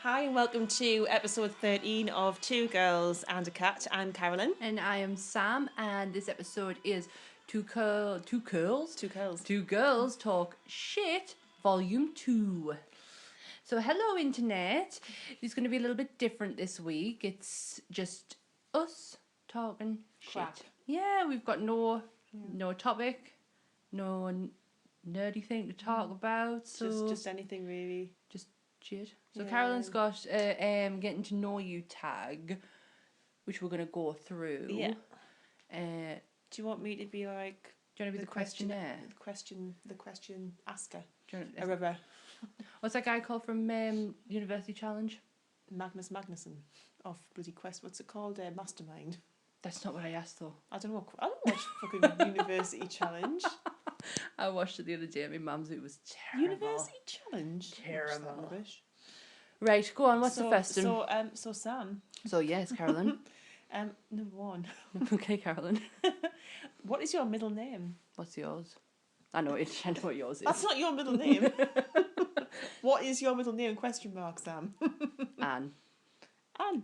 Hi and welcome to episode 13 of Two Girls and a Cat. I'm Carolyn. And I am Sam, and this episode is Two Girls Talk Shit, Volume 2. So hello Internet. It's going to be a little bit different this week. It's just us talking Crap. shit. Yeah, we've got no topic, no nerdy thing to talk about. So Just anything really. Just shit. So Yeah. Carolyn's got getting to know you tag, which we're gonna go through. Yeah. Do Do you want me to be like you want to be the questionnaire? The question asker? Do you want, A rubber. what's that guy called from University Challenge? Magnus Magnuson of bloody Quest. What's it called? Mastermind. That's not what I asked though. I don't know. I don't watch fucking University Challenge. I watched it the other day at my mum's. It was terrible. University Challenge. Terrible. Watch that rubbish. Right, go on. What's the first one? So Sam. So yes, Carolyn. Number one. Okay, Carolyn. What is your middle name? What's yours? I know it. I know what yours is. That's not your middle name. What is your middle name? Question mark, Sam. Anne. Anne.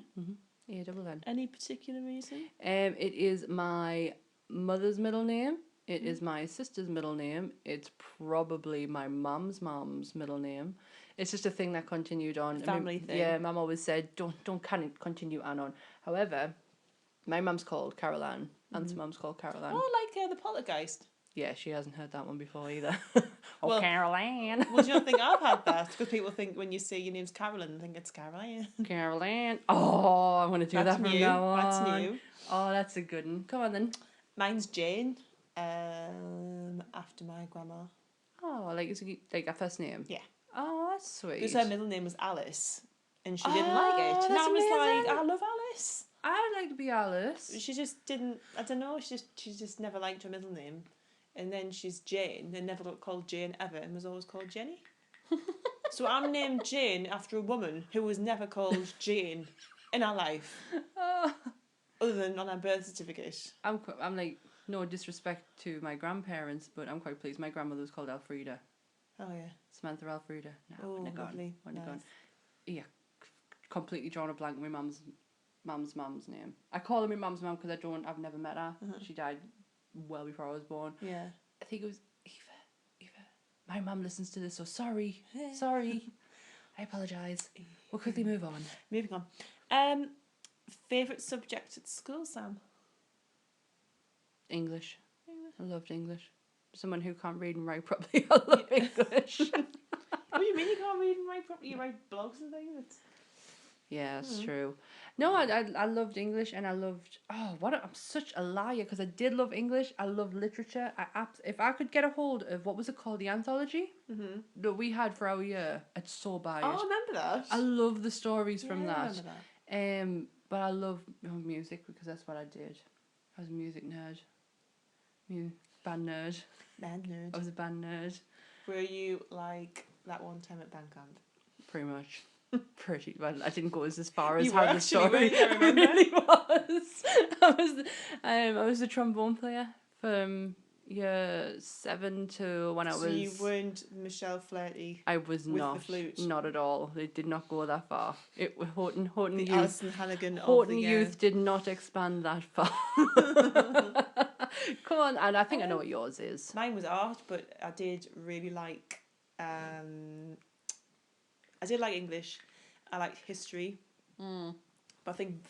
A-double-N. Any particular reason? It is my mother's middle name. It is my sister's middle name. It's probably my mum's middle name. It's just a thing that continued on. Family thing. Yeah, Mum always said, don't continue on. However, my mum's called Carol Ann. Aunt's mum's called Carol Ann. Oh, like the poltergeist. Yeah, she hasn't heard that one before either. Well, Carol Ann. Well, do you not think I've had that? Because people think when you say your name's Carolyn, they think it's Caroline. Carol Ann. Oh, I'm going to do That's that from new. now on. That's new. Oh, that's a good one. Come on then. Mine's Jane. After my grandma. Oh, like a first name? Yeah. Oh, that's sweet. Because her middle name was Alice. And she didn't like it. And I was amazing. like, I love Alice. I'd like to be Alice. She just didn't, I don't know, she just never liked her middle name. And then she's Jane, and never got called Jane ever, and was always called Jenny. So I'm named Jane after a woman who was never called Jane in her life. Oh. Other than on her birth certificate. I'm like, no disrespect to my grandparents, but I'm quite pleased. My grandmother was called Elfrida. Oh, yeah. Samantha Elfrida. No, Oh, wouldn't have gone. lovely. Wouldn't have Nice. gone. Yeah, completely drawn a blank with my mum's name. I call her my mum's mum because I've never met her. She died well before I was born. Yeah. I think it was Eva. My mum listens to this, so sorry. I apologise. We'll quickly move on. Moving on. Favourite subject at school, Sam? English. I loved English. Someone who can't read and write properly, I love English. What do you mean you can't read and write properly? You write blogs and things? Yeah, that's true. No, I loved English, and I loved... I'm such a liar, because I did love English. I loved literature. If I could get a hold of, what was it called, the anthology that we had for our year, I'd so buy it. Oh, I remember that. I love the stories from I that. remember that. But I love music, because that's what I did. I was a music nerd. Band nerd. Band nerd. I was a band nerd. Were you like that one time at band camp? Pretty much. Pretty well, I didn't go as far as You how were the story actually, I remember. really was. I was the trombone player from year 7 to when I was. So you weren't Michelle Flaherty. I was with not. The flute. Not at all. It did not go that far. It Houghton The Youth. Alison Hannigan of Houghton the Youth did not expand that far. Come on, and I think I know what yours is. Mine was art, but I did really like. I did like English. I liked history. But I think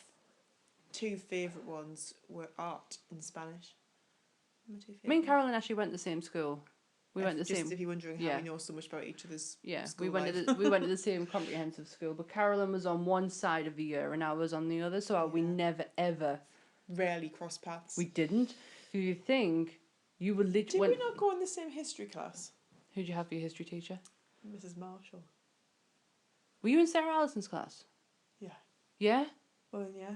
two favourite ones were art and Spanish. My two Me and favourite. Carolyn actually went to the same school. We went to the Just same. if you're wondering how yeah. we know so much about each other's Yeah, school we went life. to the same comprehensive school, but Carolyn was on one side of the year and I was on the other, so we never ever. Rarely cross paths. We didn't. Do you think you were Did we not go in the same history class? Who'd you have for your history teacher? Mrs. Marshall. Were you in Sarah Allison's class? Yeah. Yeah? Well, yeah.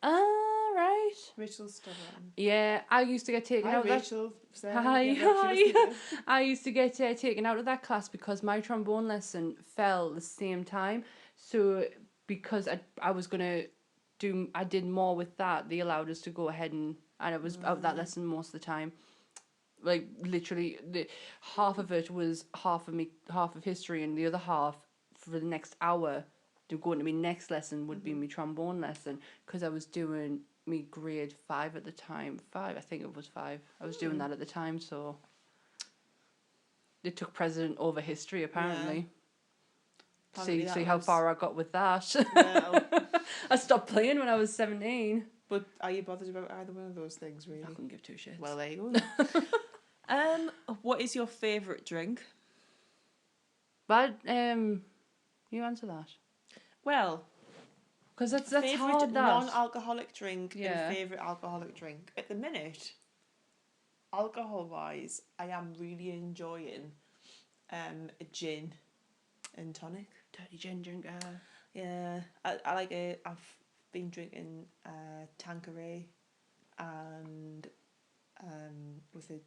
Ah, right. Rachel Stubborn. Yeah, I used to get taken Hi, out of that. Rachel. Sarah. Hi, Yeah, Rachel hi. Stubborn. I used to get taken out of that class because my trombone lesson fell the same time. So because I was going to I did more with that, they allowed us to go ahead and I was out of that lesson most of the time. Like literally half of it was half of history and the other half for the next hour going to my next lesson would be my trombone lesson, because I was doing me grade 5 at the time. 5, I think it was 5. I was doing that at the time, so it took precedent over history, apparently. Apparently See how far I got with that. Well, I stopped playing when I was 17. but are you bothered about either one of those things, really? I couldn't give two shits. Well, there you go. What is your favourite drink? But you answer that. Well, because that's favourite hard. That non-alcoholic drink and favourite alcoholic drink. At the minute, alcohol-wise, I am really enjoying a gin and tonic. Dirty gin drinker. Yeah, I like it. I've been drinking Tanqueray and with a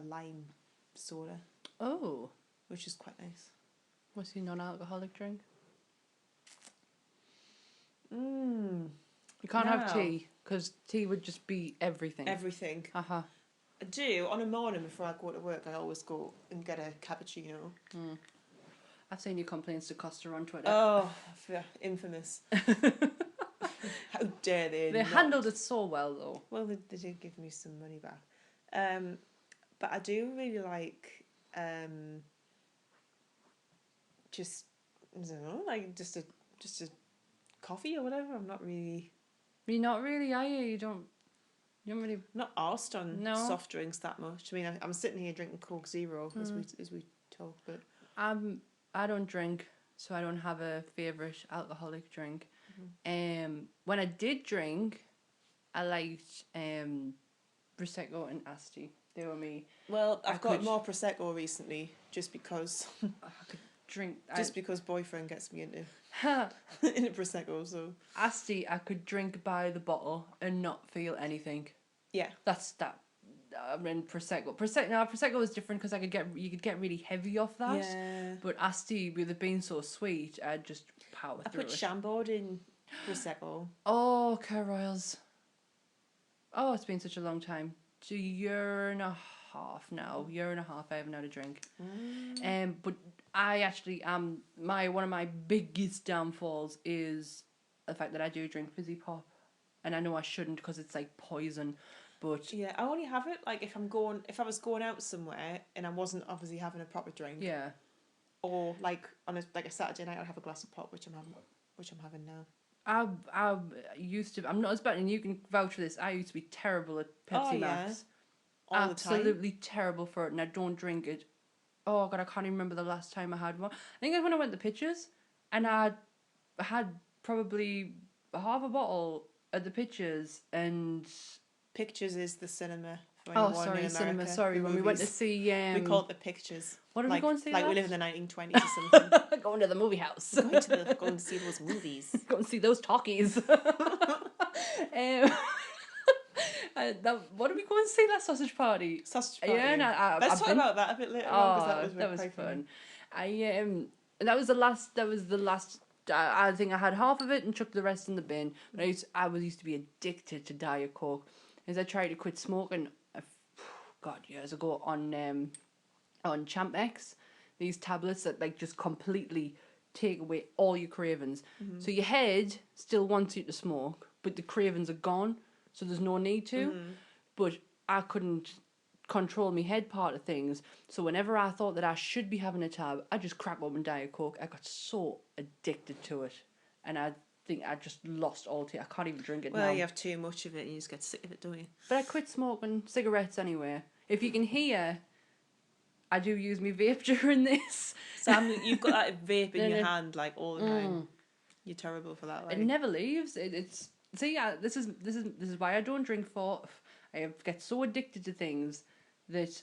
lime soda. Oh, which is quite nice. What's your non-alcoholic drink? You can't have tea, because tea would just be everything. Everything. Uh-huh. I do. On a morning before I go to work, I always go and get a cappuccino. I've seen your complaints to Costa on Twitter. Oh, infamous. How dare they? They handled it so well, though. Well, they did give me some money back. But I do really like just, I don't know, like just a coffee or whatever. I'm not really. You're not really, are you? You don't really. Not arsed on soft drinks that much. I mean, I'm sitting here drinking Coke Zero as we talk, but I don't drink, so I don't have a favourite alcoholic drink. When I did drink, I liked Prosecco and Asti. They were me. Well, I've got more Prosecco recently, just because. I could drink. Just because boyfriend gets me into into Prosecco, so. Asti, I could drink by the bottle and not feel anything. Yeah. That's that. I mean, Prosecco was different because you could get really heavy off that. Yeah. But Asti, with it being so sweet, I'd just power through it. I put Chambord in Prosecco. Oh, Carol's. Oh, it's been such a long time. It's a year and a half now. I haven't had a drink. But I actually one of my biggest downfalls is the fact that I do drink fizzy pop, and I know I shouldn't because it's like poison. But yeah, I only have it like if I was going out somewhere and I wasn't obviously having a proper drink. Yeah. Or like on a Saturday night, I'd have a glass of pop, which I'm having now. I used to. I'm not as bad, and you can vouch for this. I used to be terrible at Pepsi Max. All Absolutely the time. terrible for it, and I don't drink it. Oh God, I can't even remember the last time I had one. I think it was when I went to Pictures, and I had probably half a bottle at the Pictures, and Pictures is the cinema. Cinema. Sorry, when we went to see. We call it the Pictures. What did we go and see? Like that? we live in the 1920s or something. Going to the movie house. Going to see those movies. Go and see those talkies. What did we go and see? That sausage party. Sausage party. Yeah, let's talk about that a bit later on because that was fun. That was the last. I think I had half of it and chucked the rest in the bin. But I used to be addicted to Diet Coke. As I tried to quit smoking, years ago on Champ X, these tablets that like just completely take away all your cravings. So your head still wants you to smoke, but the cravings are gone, so there's no need to. But I couldn't control my head part of things, so whenever I thought that I should be having a tab, I just crack open Diet Coke. I got so addicted to it, and I think I just lost all taste. I can't even drink it now. Well, you have too much of it and you just get sick of it, don't you? But I quit smoking cigarettes anyway. If you can hear, I do use my vape during this. Sam, you've got that vape in your hand like all the time. You're terrible for that. Like. It never leaves. It's this is why I don't drink. I get so addicted to things that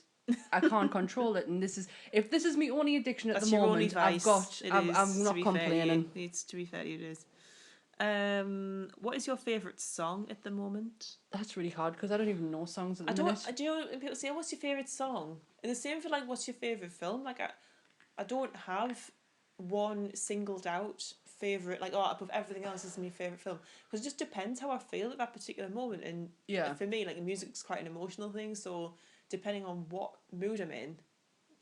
I can't control it, and if this is my only addiction at the moment, I'm not complaining. To be fair, it is. What is your favourite song at the moment? That's really hard because I don't even know songs at the minute. People say, what's your favourite song? And the same for like, what's your favourite film? Like, I don't have one singled out favourite, like, above everything else is my favourite film. Because it just depends how I feel at that particular moment. And for me, like, music's quite an emotional thing. So depending on what mood I'm in,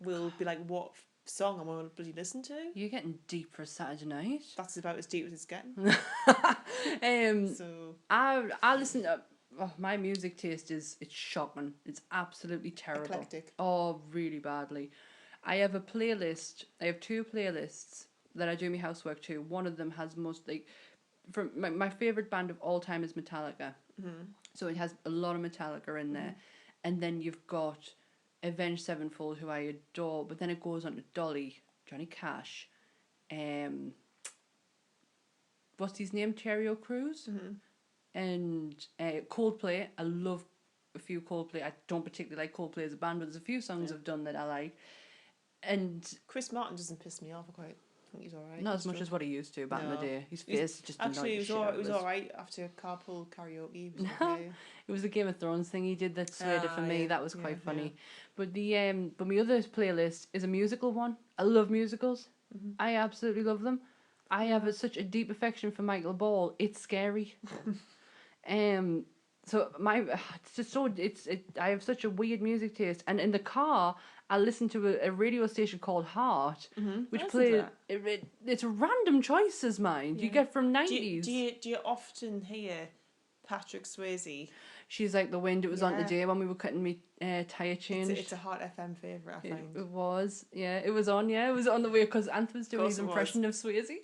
will be like what song I want to bloody listen to. You're getting deep for a Saturday night. That's about as deep as it's getting. So I listen to. Oh, my music taste it's shocking. It's absolutely terrible. eclectic. Oh, really badly. I have a playlist. I have two playlists that I do my housework to. One of them has most like, from my favorite band of all time is Metallica. Mm-hmm. So it has a lot of Metallica in there, and then you've got Avenged Sevenfold, who I adore. But then it goes on to Dolly, Johnny Cash, what's his name, Terry Crews, and Coldplay. I love a few Coldplay. I don't particularly like Coldplay as a band, but there's a few songs I've done that I like. And Chris Martin doesn't piss me off. I think he's alright. not as much as what he used to back in the day. His face just actually it was alright after carpool karaoke. It was okay. It was the Game of Thrones thing he did that swayed it for me. That was quite funny. But but my other playlist is a musical one. I love musicals. I absolutely love them. I have such a deep affection for Michael Ball. It's scary. So it's just so I have such a weird music taste, and in the car I listen to a radio station called Heart, which plays. It's random choices, mind. You get from 90s. Do you often hear Patrick Swayze? She's like the wind. It was on today when we were cutting me tyre change. It's a Heart FM favourite, I find. It was, yeah. It was on, yeah. It was on the way because Anth was doing his impression of Swayze.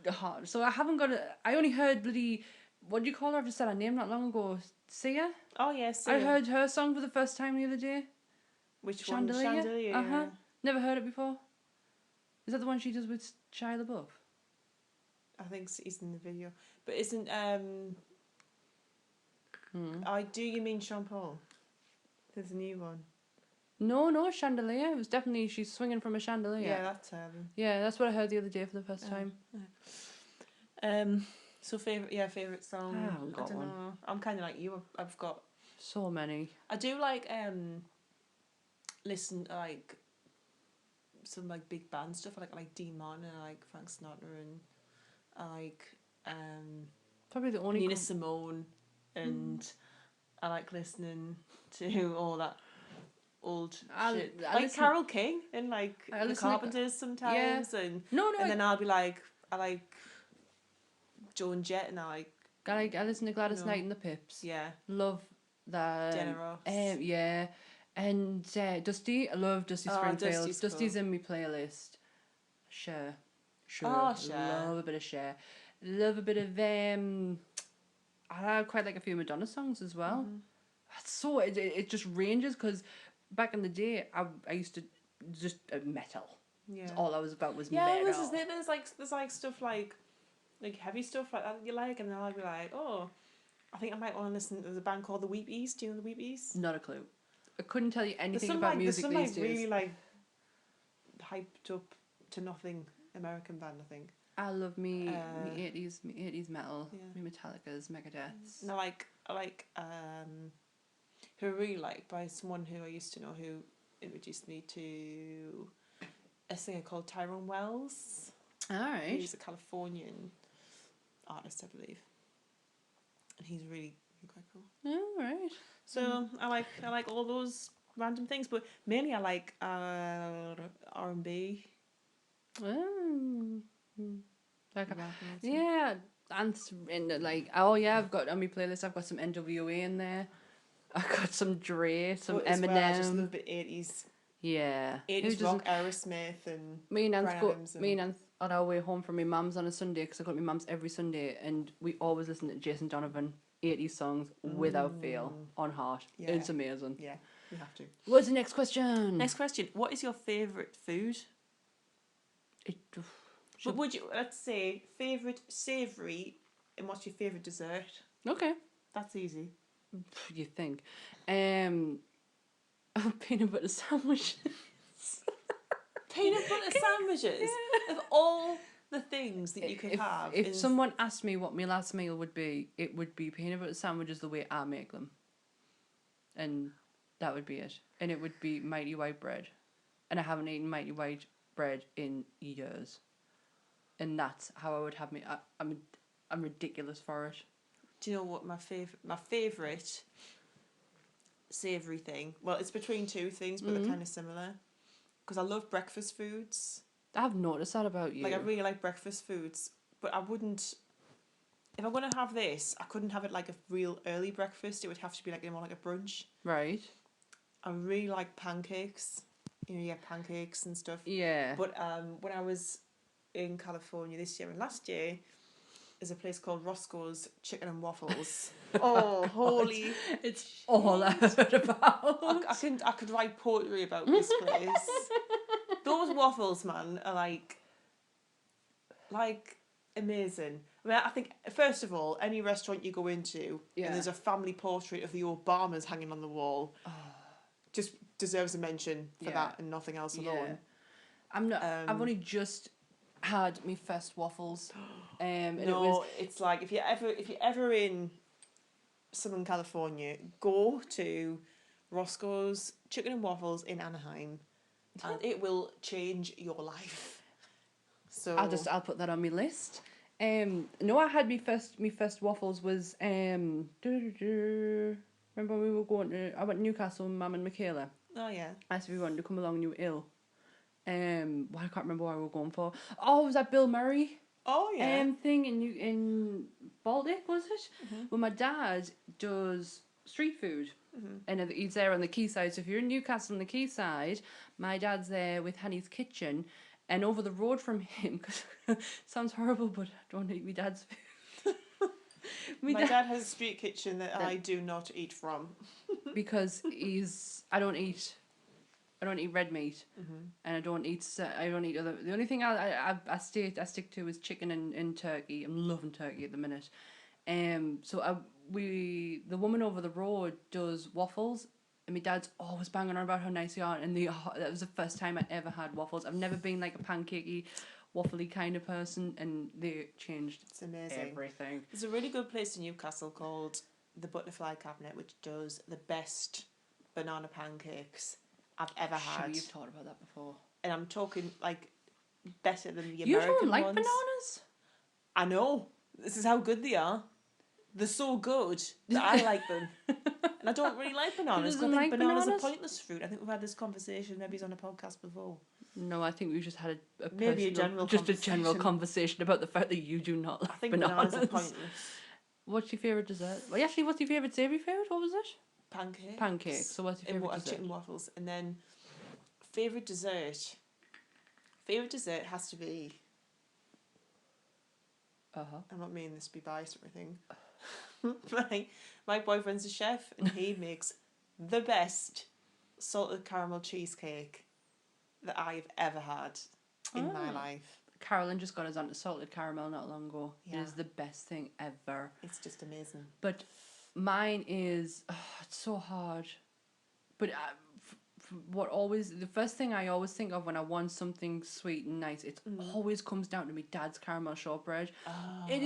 Heart. So I haven't got I only heard bloody. What do you call her? I've just said her name not long ago. Sia? Oh, yes. Sia. I heard her song for the first time the other day. Which Chandelier? one? Chandelier. Uh-huh. Never heard it before. Is that the one she does with Shia LaBeouf? I think he's in the video. But isn't... Do you mean Sean Paul? There's a new one. No, Chandelier. It was definitely... She's swinging from a chandelier. Yeah, that's her. Yeah, that's what I heard the other day for the first time. So favourite song. I haven't got don't one. know. I'm kind of like you. I've got so many. I do like listen to like some like big band stuff. I like Dean Martin and I like Frank Sinatra and I like probably the only Nina Simone and I like listening to all that old shit. Like Carol King and like the Carpenters sometimes and then I'll be like I like Joan Jett and I listen to Gladys Knight and the Pips. Yeah. Love that. Jenna Ross. Yeah. And Dusty. I love Dusty Springfield. Dusty's in my playlist. Cher. Oh, Cher. Love a bit of Cher. Love a bit of I quite like a few Madonna songs as well. So it just ranges because back in the day I used to just metal. Yeah. That's all I was about was metal. Yeah, there's like stuff like heavy stuff like that you like, and then I'll be like, oh, I think I might want to listen to the band called the Weepies. Do you know the Weepies? Not a clue. I couldn't tell you anything about music these days. Really hyped up to nothing American band, I think. I love me 80s metal, me Metallica's, Megadeth's. And I like who I really like by someone who I used to know who introduced me to a singer called Tyrone Wells. All right. He's a Californian artist, I believe, and he's really quite cool. All right. So I like all those random things, but mainly I like R&B. Yeah, and I've got on my playlist. I've got some NWA in there. I've got some Dre, some Eminem. Well, just a little bit 80s. Yeah. 80s rock, Aerosmith and me and on our way home from my mum's on a Sunday, because I got my mum's every Sunday, and we always listen to Jason Donovan 80s songs without fail on Heart. Yeah. It's amazing. Yeah, you have to. What's the next question? Next question. What is your favourite food? Would you, let's say, favourite savoury, and what's your favourite dessert? Okay. That's easy. You think. Peanut butter sandwiches. Peanut butter sandwiches? Yeah. Of all the things that you could have. If someone asked me what my last meal would be, it would be peanut butter sandwiches the way I make them. And that would be it. And it would be mighty white bread. And I haven't eaten mighty white bread in years. And that's how I would have me. I'm ridiculous for it. Do you know what my favourite savoury thing. Well, it's between two things, but they're kind of similar. Because I love breakfast foods. I've noticed that about you. Like, I really like breakfast foods, but I wouldn't... If I'm going to have this, I couldn't have it like a real early breakfast. It would have to be like more like a brunch. Right. I really like pancakes. You know, you get pancakes and stuff. Yeah. But when I was in California this year and last year, there's a place called Roscoe's Chicken and Waffles. Oh, holy! It's all I heard about. I could write poetry about this place. Those waffles, man, are like amazing. I mean, I think first of all, any restaurant you go into, and there's a family portrait of the Obamas hanging on the wall, just deserves a mention for that and nothing else alone. I'm not. I've only just had my first waffles. And no, it's like if you're ever in Southern California, go to Roscoe's Chicken and Waffles in Anaheim, and it will change your life. So I'll put that on my list. No, I had my first waffles was remember when we were going to I went to Newcastle with Mum and Michaela. Oh yeah. I said we wanted to come along and you were ill. Well, I can't remember what we were going for. Oh, was that Bill Murray? Oh yeah. Thing in Baltic, was it? Mm-hmm. Well, my dad does street food. Mm-hmm. And he's there on the quayside. So if you're in Newcastle on the quayside, my dad's there with Honey's Kitchen. And over the road from him, because sounds horrible, but I don't eat my dad's food. my dad has a street kitchen that I do not eat from. Because I don't eat red meat, and I don't eat other. The only thing I stick to is chicken and turkey. I'm loving turkey at the minute. So the woman over the road does waffles. And my dad's always banging on about how nice they are, and that was the first time I ever had waffles. I've never been like a pancakey, waffly kind of person, and they changed everything. There's a really good place in Newcastle called the Butterfly Cabinet, which does the best banana pancakes I've ever had. Sure, you've talked about that before. And I'm talking like better than the American ones. You don't like ones. bananas? I know. This is how good they are. They're so good that I like them. And I don't really like bananas. I think bananas are pointless fruit. I think we've had this conversation. Maybe it's on a podcast before. No, I think we just had a general conversation about the fact that you do not like I think bananas. Bananas are pointless. What's your favourite dessert? Well, actually, what's your favourite savoury food? What was it? Pancakes. Pancakes. So what's your favourite dessert? Chicken waffles. And then favourite dessert. Favourite dessert has to be... I'm not meaning this to be biased or anything. My boyfriend's a chef, and he makes the best salted caramel cheesecake that I've ever had in my life. Carolyn just got us onto salted caramel not long ago. Yeah. It is the best thing ever. It's just amazing. But mine is it's so hard. But the first thing I always think of when I want something sweet and nice, it always comes down to my dad's caramel shortbread. Oh. It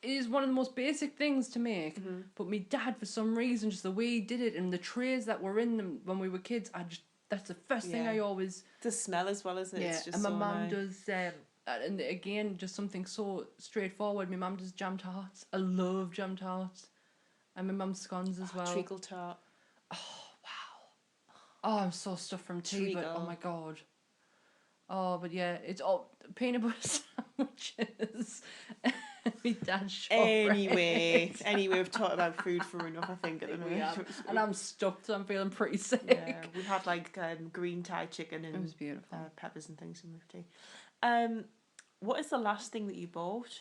is one of the most basic things to make, but my dad, for some reason, just the way he did it and the trays that were in them when we were kids, that's the first thing I always... The smell as well, isn't it? Yeah, it's just and my mum nice. does... and again, just something so straightforward. My mum does jam tarts. I love jam tarts. And my mum's scones as well. Treacle tart. Oh, I'm so stuffed from tea, but oh my god. Oh, but yeah, it's all peanut butter sandwiches. My dad's shortbread. Anyway, we've talked about food for enough, I think, at the moment. And I'm stuffed, so I'm feeling pretty sick. Yeah, we had like green Thai chicken and it was beautiful. Peppers and things in with tea. What is the last thing that you bought?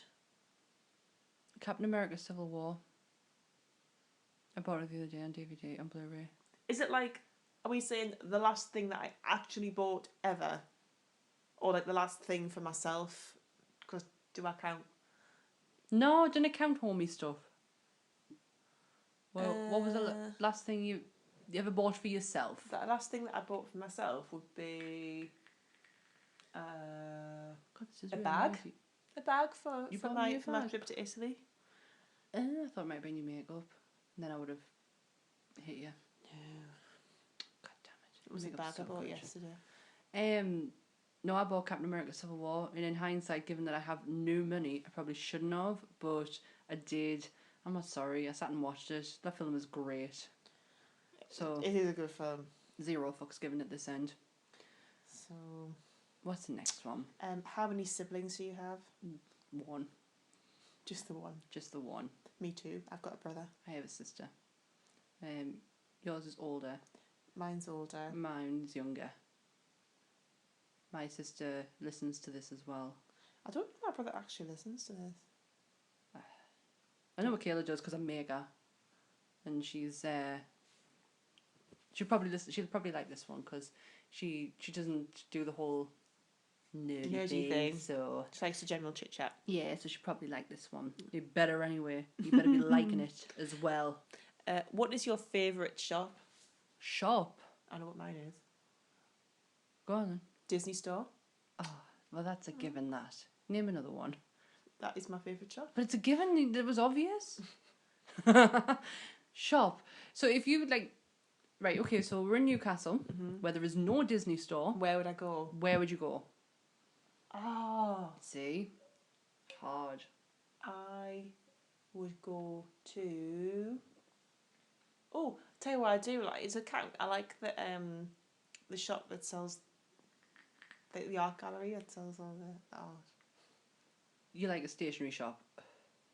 Captain America Civil War. I bought it the other day on DVD and Blu-ray. Is it like, are we saying the last thing that I actually bought ever? Or like the last thing for myself? Because do I count? No, I didn't count homey stuff. Well, what was the last thing you ever bought for yourself? The last thing that I bought for myself would be a bag. Noisy. A bag for my trip to Italy. I thought it might have been your makeup. And then I would have hit you. No. God damn it. It was a bag I bought yesterday. No, I bought Captain America Civil War, and in hindsight, given that I have no money, I probably shouldn't have, but I did. I'm not sorry, I sat and watched it. That film is great. So It is a good film. 0 fucks given at this end. So, What's the next one? how many siblings do you have? 1. Just the one. Just the 1. Me too. I've got a brother. I have a sister. Yours is older. Mine's older. Mine's younger. My sister listens to this as well. I don't know if my brother actually listens to this. I know what Kayla does because I make her, and she's she'll probably like this one because she doesn't do the whole nerdy thing. So She likes the general chit chat. yeah, so she'll probably like this one. You better anyway. You better be liking it as well. What is your favourite shop? Shop. I know what mine is. Go on then. Disney Store. Oh, well, that's a given. That. Name another one. That is my favourite shop. But it's a given. It was obvious. Shop. So if you would like, right? Okay. So we're in Newcastle, where there is no Disney store. Where would I go? Where would you go? Oh, See, hard. I would go to. Oh, tell you what I do like. It's a count. I like the shop that sells. The art gallery that sells all the art. You like a stationery shop?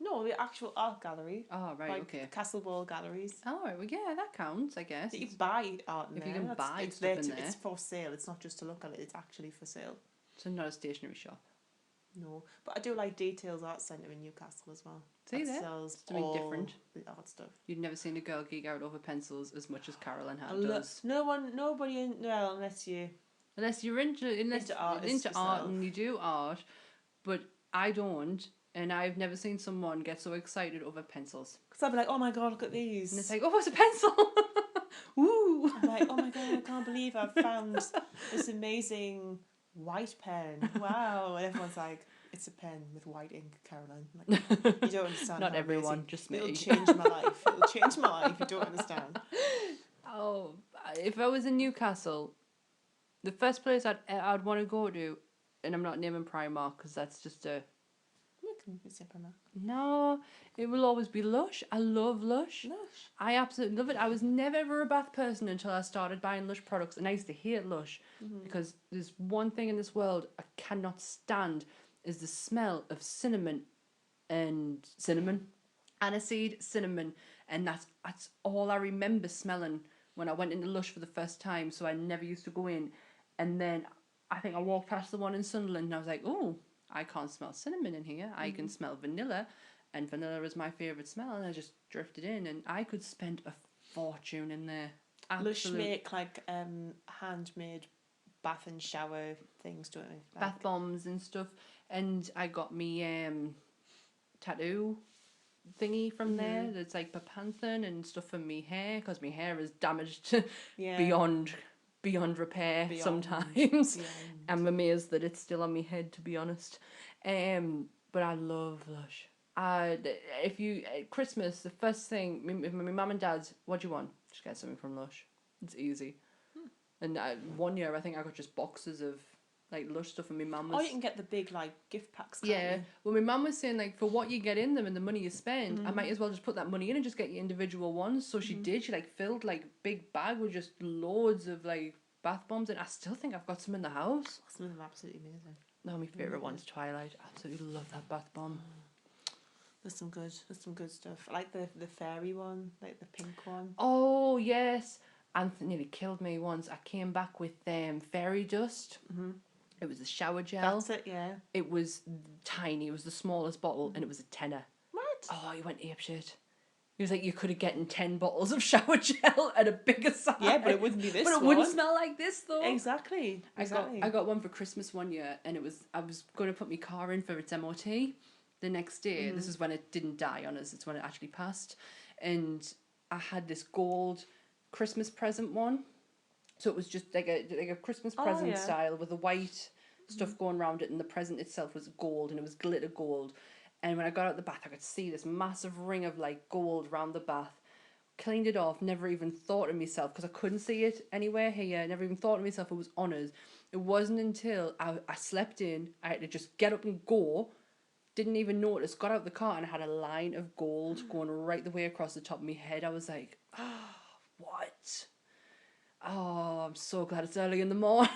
No, the actual art gallery. Oh right, Like okay. the Castle Ball galleries. Oh right, well yeah, that counts, I guess. That you buy art in If there. you can That's- buy it's stuff there in there. It's for sale. It's not just to look at it. It's actually for sale. So not a stationery shop. No, but I do like Details Art Centre in Newcastle as well. See that there? sells Something all different. the art stuff. You'd never seen a girl geek out over pencils as much as Carolyn does. Nobody in well unless you. Unless you're into art into yourself. art and you do art, but I don't, and I've never seen someone get so excited over pencils. Because I'd be like, oh my god, look at these. And it's like, oh, it's a pencil. Woo! I'm like, oh my god, I can't believe I've found this amazing white pen. Wow. And everyone's like, it's a pen with white ink, Caroline. Like, you don't understand. Not how everyone, amazing. just me. It'll change my life. It'll change my life. You don't understand. Oh, if I was in Newcastle, the first place I'd want to go to, and I'm not naming Primark because that's just a We can say Primark. no. It will always be Lush. I love Lush. Lush. I absolutely love it. I was never ever a bath person until I started buying Lush products, and I used to hate Lush because there's one thing in this world I cannot stand is the smell of aniseed cinnamon, and that's all I remember smelling when I went into Lush for the first time. So I never used to go in, and then I think I walked past the one in Sunderland, and I was like, oh, I can't smell cinnamon in here. I can smell vanilla. And vanilla is my favourite smell, and I just drifted in, and I could spend a fortune in there. Lush make like handmade bath and shower things, don't they? Like, Bath bombs and stuff, and I got me tattoo thingy from there that's like Bepanthen and stuff for me hair because my hair is damaged yeah. beyond repair Beyond. sometimes. Beyond. I'm amazed that it's still on my head, to be honest. But I love Lush. If you at Christmas, the first thing my mum and dad's, what do you want? Just get something from Lush. It's easy. And one year I think I got just boxes of like Lush stuff, and my mum was. Or you can get the big like gift packs. Can't Yeah, you? well, my mum was saying like for what you get in them and the money you spend, I might as well just put that money in and just get you individual ones. So she did. She like filled like big bag with just loads of like bath bombs, and I still think I've got some in the house. Some of them are absolutely amazing. No, my favourite one's Twilight. Absolutely love that bath bomb. There's some good stuff. I like the fairy one, like the pink one. Oh yes, Anthony nearly killed me once. I came back with fairy dust. It was a shower gel. That's it, yeah. It was tiny. It was the smallest bottle, and it was a tenner. What? Oh, he went apeshit. He was like, you could have gotten 10 bottles of shower gel at a bigger size. Yeah, but it wouldn't be this But it one. wouldn't smell like this though. Exactly. I got one for Christmas one year, and I was going to put my car in for its MOT the next day. This is when it didn't die on us. It's when it actually passed, and I had this gold Christmas present one. So it was just like a Christmas present style with the white stuff going around it, and the present itself was gold, and it was glitter gold. And when I got out the bath, I could see this massive ring of like gold around the bath. Cleaned it off, never even thought of myself because I couldn't see it anywhere here. Never even thought of myself it was on us. It wasn't until I slept in, I had to just get up and go. Didn't even notice, got out the car, and I had a line of gold going right the way across the top of my head. I was like, What? Oh, I'm so glad it's early in the morning.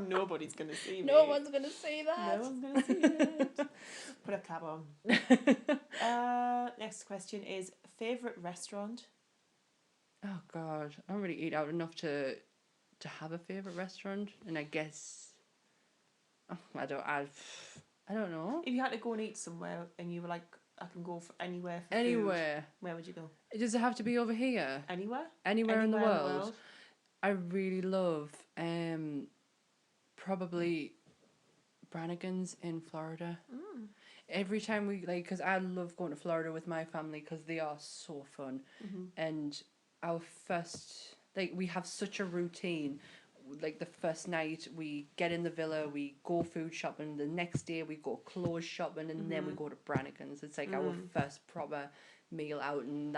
Nobody's going to see me. No one's going to see that. No one's going to see it. Put a cab on. Next question is favourite restaurant? Oh, God. I don't really eat out enough to have a favourite restaurant. And I guess... I don't know. If you had to go and eat somewhere and you were like, I can go for anywhere for Anywhere. food, where would you go? Does it have to be over here? Anywhere? Anywhere in the world? I really love probably Brannigan's in Florida. Mm. Every time we, like, because I love going to Florida with my family because they are so fun. Mm-hmm. And our first, like, we have such a routine. Like, the first night we get in the villa, we go food shopping. The next day we go clothes shopping, and then we go to Brannigan's. It's like our first proper meal out, and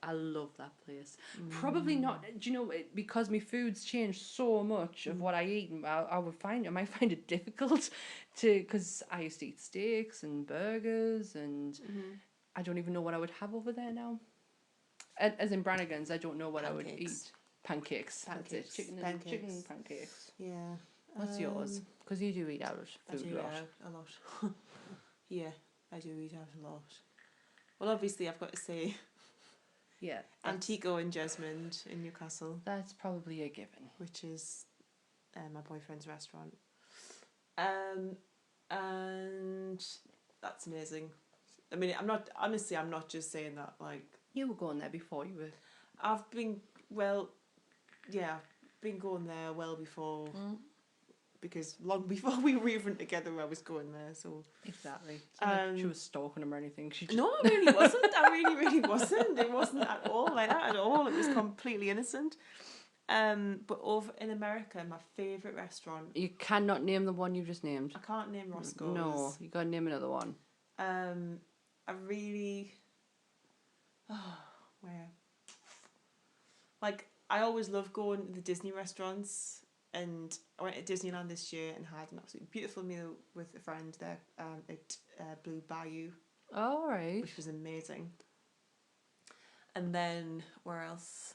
I love that place. Probably not, do you know, because my food's changed so much of what I eat, and I might find it difficult because I used to eat steaks and burgers, and I don't even know what I would have over there now. As in Brannigan's, I don't know what I would eat. Pancakes. That's it. Chicken pancakes. Yeah. What's yours? Because you do eat out of food a lot. A lot. Yeah, I do eat out a lot. Well, obviously, I've got to say... Yeah. Antico and Jesmond in Newcastle. That's probably a given. Which is my boyfriend's restaurant. And that's amazing. I mean, I'm not just saying that, like... You were going there before you were... I've been going there well before... Because long before we were even together, I was going there, so... Exactly. She was stalking him or anything. No, I really wasn't. I really wasn't. It wasn't at all like that at all. It was completely innocent. But over in America, my favourite restaurant... You cannot name the one you just named. I can't name Roscoe's. No, you got to name another one. I really... where? Like, I always love going to the Disney restaurants. And I went to Disneyland this year and had an absolutely beautiful meal with a friend there at Blue Bayou. Oh, right. Which was amazing. And then, where else?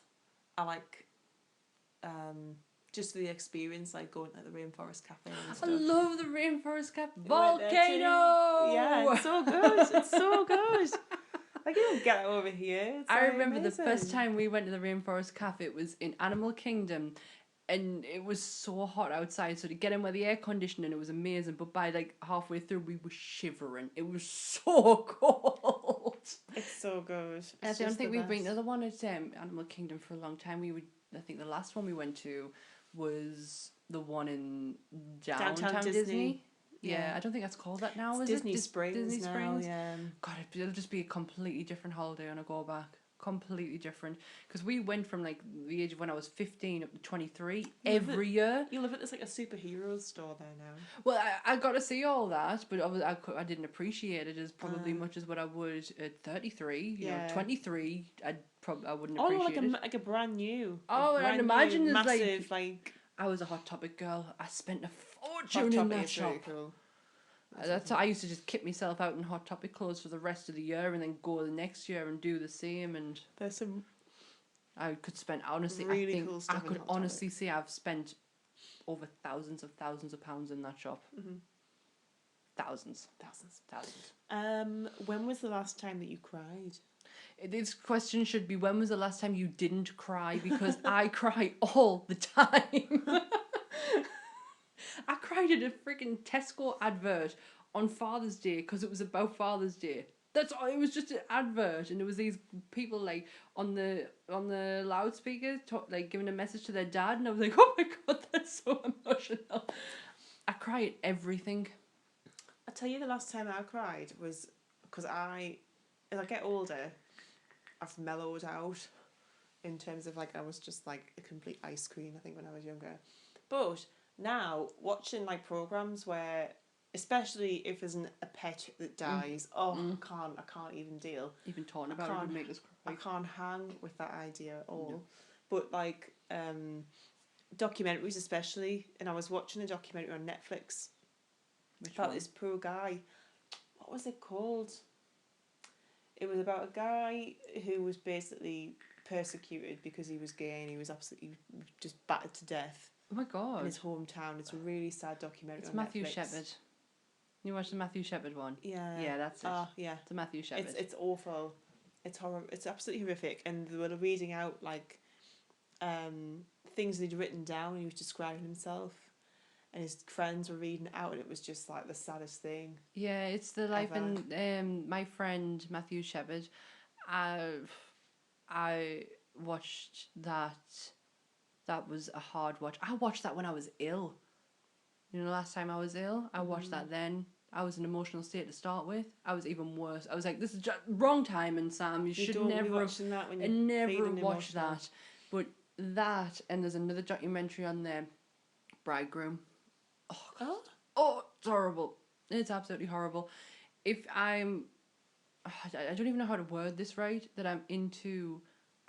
I like, just the experience, like going to the Rainforest Cafe and stuff. I love the Rainforest Cafe. Volcano! Yeah, it's so good. It's so good. Like, you don't get it over here. It's I remember amazing. the first time we went to the Rainforest Cafe, it was in Animal Kingdom. And it was so hot outside, so to get in with the air conditioning, it was amazing. But by like halfway through, we were shivering. It was so cold. It's so good. I don't think we've been to the one at Animal Kingdom for a long time. I think the last one we went to was the one in downtown Disney. Yeah, I don't think that's called that now. It's is Disney it? Springs Disney now, Springs. yeah. God, it'll just be a completely different holiday when I go back. Completely different, because we went from like the age of when I was 15 up to 23 every year. You live at this like a superhero store there now. Well, I got to see all that, but I didn't appreciate it as probably much as what I would at 33. You know, 23, I wouldn't appreciate it. Like a brand new. Oh, I'd imagine it's massive, like I was a Hot Topic girl. I spent a fortune in that shop. Really cool. I used to just kip myself out in Hot Topic clothes for the rest of the year and then go the next year and do the same. And there's some I could spend honestly. Really I think cool stuff I could honestly say I've spent over thousands of pounds in that shop. Mm-hmm. Thousands. When was the last time that you cried? This question should be, when was the last time you didn't cry? Because I cry all the time. I cried at a freaking Tesco advert on Father's Day because it was about Father's Day. That's all. It was just an advert, and there was these people like on the loudspeaker, like giving a message to their dad, and I was like, oh my god, that's so emotional. I cry at everything. I tell you, the last time I cried was because as I get older, I've mellowed out in terms of like I was just like a complete ice cream, I think, when I was younger, but now watching like programs where, especially if there's a pet that dies, I can't even deal. Even talking about it would make us cry. I can't hang with that idea at all. No. But like documentaries especially, and I was watching a documentary on Netflix about this poor guy. What was it called? It was about a guy who was basically persecuted because he was gay and he was absolutely just battered to death Oh my in god. his hometown. It's a really sad documentary It's on Matthew Netflix. Shepard. You watched the Matthew Shepard one? Yeah. Yeah, that's it. Yeah. It's a Matthew Shepard. It's awful. It's horrible. It's absolutely horrific. And they were reading out like things they'd written down. And he was describing himself, and his friends were reading it out, and it was just like the saddest thing. Yeah, it's the life Ever. and my friend Matthew Shepard. I watched that. That was a hard watch. I watched that when I was ill. You know, the last time I was ill, I watched that then. I was in an emotional state to start with. I was even worse. I was like, this is just wrong time, and Sam, you should don't be never watching that when you're never feeling watch emotional. that. But that, and there's another documentary on there, Bridegroom. Oh, God. Oh, it's horrible. It's absolutely horrible. If I'm, I don't even know how to word this right, that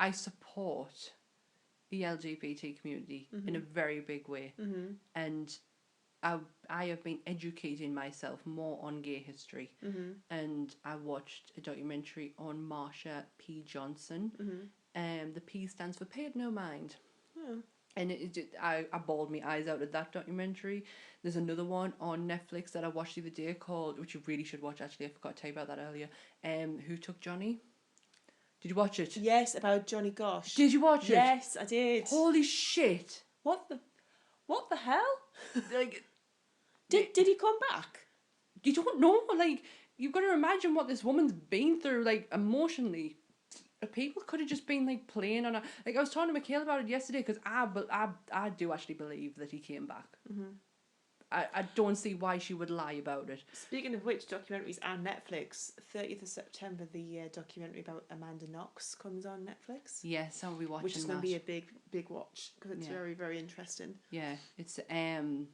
I support the LGBT community in a very big way. Mm-hmm. And I have been educating myself more on gay history. Mm-hmm. And I watched a documentary on Marsha P. Johnson. Mm-hmm. The P stands for Paid No Mind. Oh. And I bawled my eyes out at that documentary. There's another one on Netflix that I watched the other day called, which you really should watch actually, I forgot to tell you about that earlier. Who Took Johnny? Did you watch it? Yes, about Johnny Gosh. Did you watch it? Yes, I did. Holy shit. What the hell? Like, Did he come back? you don't know, like, you've got to imagine what this woman's been through, like, emotionally. People could have just been, like, playing on her. Like, I was talking to Michaela about it yesterday, because I do actually believe that he came back. Mm-hmm. I don't see why she would lie about it. Speaking of which, documentaries and Netflix, 30th of September, the documentary about Amanda Knox comes on Netflix. Yes, I'll be watching that. Which is going to be a big watch, because it's very, very interesting. Yeah, it's, and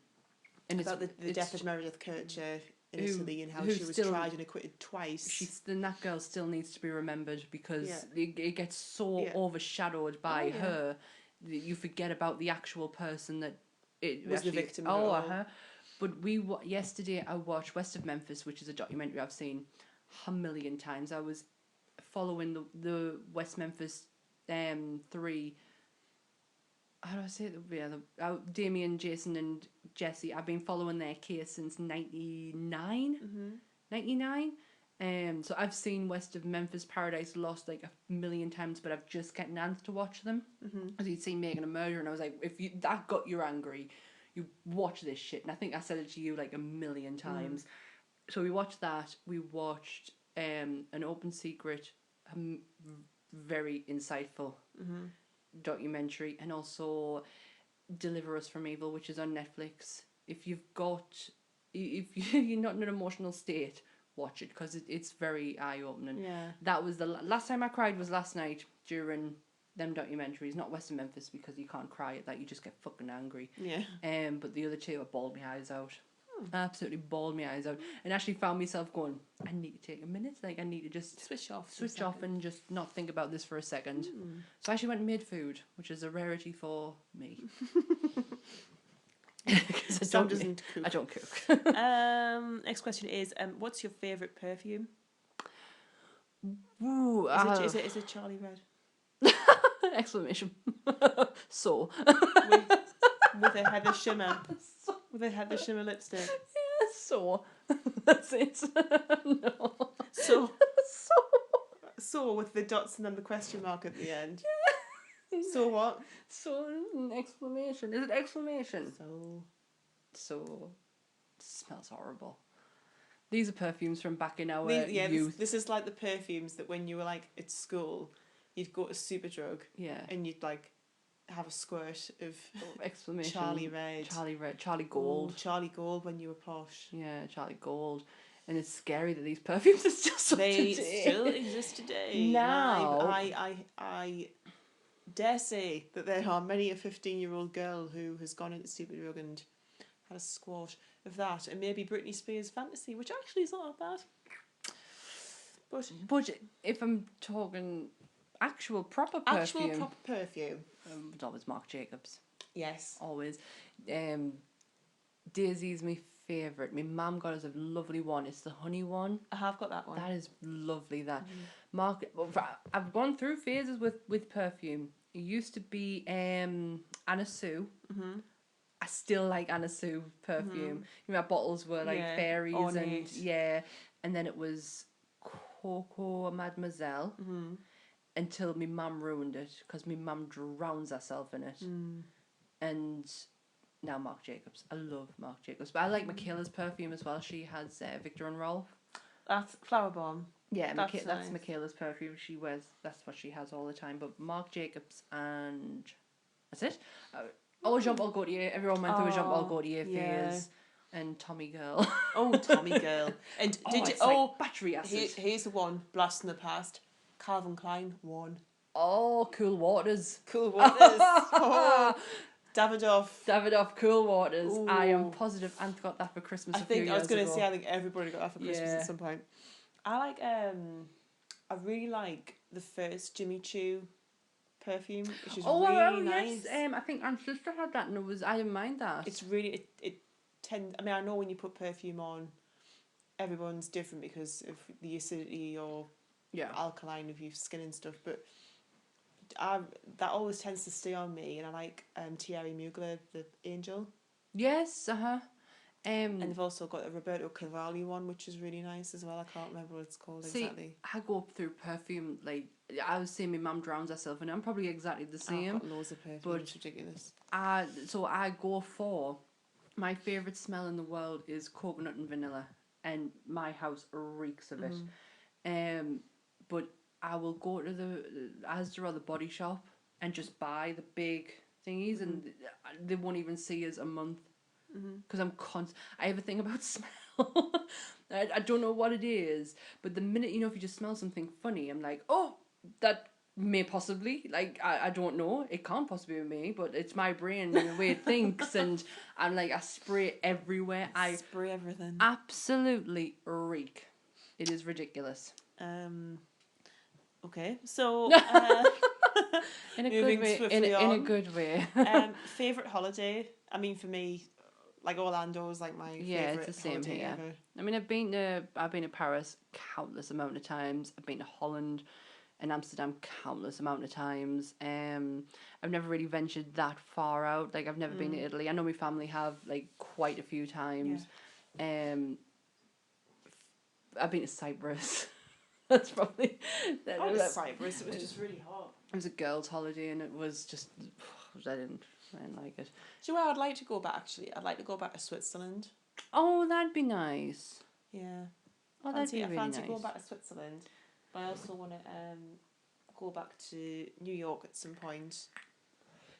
it's... About the death of Meredith Kercher in Italy and how she was tried and acquitted twice. Then that girl still needs to be remembered, because it gets so overshadowed by her that you forget about the actual person that it was actually, the victim of it all. Her. But yesterday I watched West of Memphis, which is a documentary I've seen a million times. I was following the West Memphis 3. How do I say it? Yeah, Damien, Jason, and Jesse. I've been following their case since 99. Mm-hmm. 99. So I've seen West of Memphis, Paradise Lost like a million times, but I've just gotten Nance to watch them. As you'd seen Megan a Murder, and I was like, if that got you angry, you watch this shit. And I think I said it to you like a million times. So we watched that. We watched an Open Secret, very insightful documentary, and also Deliver Us from Evil, which is on Netflix. If you're not in an emotional state, watch it, because it's very eye-opening. Yeah. That was the last time I cried was last night during them documentaries, not West of Memphis, because you can't cry at that, you just get fucking angry. Yeah. But the other two, I bawled my eyes out. I absolutely bawled my eyes out, and actually found myself going, I need to take a minute, like I need to just switch off and just not think about this for a second. So I actually went and made food, which is a rarity for me. Sam doesn't cook. I don't cook. Next question is, what's your favourite perfume? Ooh, Is it Charlie Red? Exclamation. So. With a Heather Shimmer. With a Heather Shimmer lipstick. Yeah, so. That's it. No. So with the dots and then the question mark at the end. Yeah. So what? So, an exclamation. Is it exclamation? So. It smells horrible. These are perfumes from back in our youth. This is like the perfumes that when you were like at school, you'd go to Superdrug. Yeah. And you'd like have a squirt of exclamation. Charlie Red. Charlie Gold. Oh, Charlie Gold when you were posh. Yeah, Charlie Gold. And it's scary that these perfumes are still They still exist today. Now. I dare say that there are many a 15-year-old girl who has gone into Superdrug and had a squat of that, and maybe Britney Spears' Fantasy, which actually is not that bad. But if I'm talking actual proper perfume, it's always Marc Jacobs. Yes, always. Daisy's my favourite. My mum got us a lovely one. It's the honey one. I have got that one. That is lovely. That I've gone through phases with perfume. It used to be Anna Sue. Mm-hmm. I still like Anna Sue perfume. You know, my bottles were like fairies ornate. and then it was Coco Mademoiselle until my mum ruined it because my mum drowns herself in it. And now Marc Jacobs. I love Marc Jacobs, but I like Michaela's perfume as well. She has Victor and Rolf. That's Flower Bomb. Yeah, that's that's nice. Michaela's perfume. She wears, that's what she has all the time. But Marc Jacobs and that's it. Jean Paul Gaultier. Everyone went through a Jean Paul Gaultier phase. And Tommy Girl. Oh, Tommy Girl. And did you? Like battery acid. Here's the one. Blast in the past. Calvin Klein one. Oh, Cool Waters. Cool Waters. Oh, Davidoff, Cool Waters. Ooh. I am positive Aunt got that for Christmas. I was going to say, I think everybody got that for Christmas Yeah. at some point. I really like the first Jimmy Choo perfume, which is really nice. Yes. I think Aunt's sister had that, and I didn't mind that. It's really I mean, I know when you put perfume on, everyone's different because of the acidity or alkaline of your skin and stuff, but that always tends to stay on me, and I like Thierry Mugler, the Angel. Yes, and they've also got a Roberto Cavalli one, which is really nice as well. I can't remember what it's called exactly. I go through perfume, like, I was saying my mum drowns herself, and I'm probably exactly the same. I've got loads of perfume, but it's ridiculous. So I go for, my favourite smell in the world is coconut and vanilla, and my house reeks of it. But I will go to the Asda or the Body Shop and just buy the big thingies, and they won't even see us a month. Because I have a thing about smell. I don't know what it is, but the minute, if you just smell something funny, I'm like, oh, that may possibly, like, I don't know, it can't possibly be me, but it's my brain and the way it thinks, and I'm like, I spray everywhere. I spray everything. Absolutely reek. It is ridiculous. Okay, so in a good way. In a good way. Favorite holiday? I mean, for me, like Orlando is like my favorite. It's the same holiday here. ever. I mean, I've been to Paris countless amount of times. I've been to Holland and Amsterdam countless amount of times. I've never really ventured that far out. Like, I've never been to Italy. I know my family have, like, quite a few times. Yeah. I've been to Cyprus. That's probably... Cyprus. It was just really hot. It was a girls' holiday, and it was just... I didn't like it. Do you know where I'd like to go back, actually? I'd like to go back to Switzerland. Oh, that'd be nice. Yeah. Oh, that'd be really nice. I fancy going back to Switzerland. But I also want to go back to New York at some point.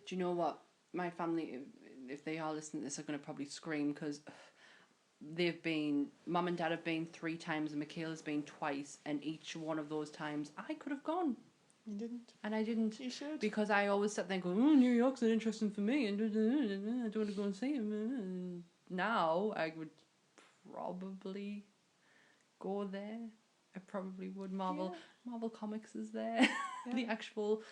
Do you know what? My family, if they are listening to this, are going to probably scream because Mum and Dad have been 3 times and Michaela's been twice, and each one of those times I could have gone. You didn't? And I didn't. You should. Because I always sat there and go, New York's not interesting for me, and I don't want to go and see him. And now I would probably go there. I probably would. Marvel Comics is there. Yeah. The actual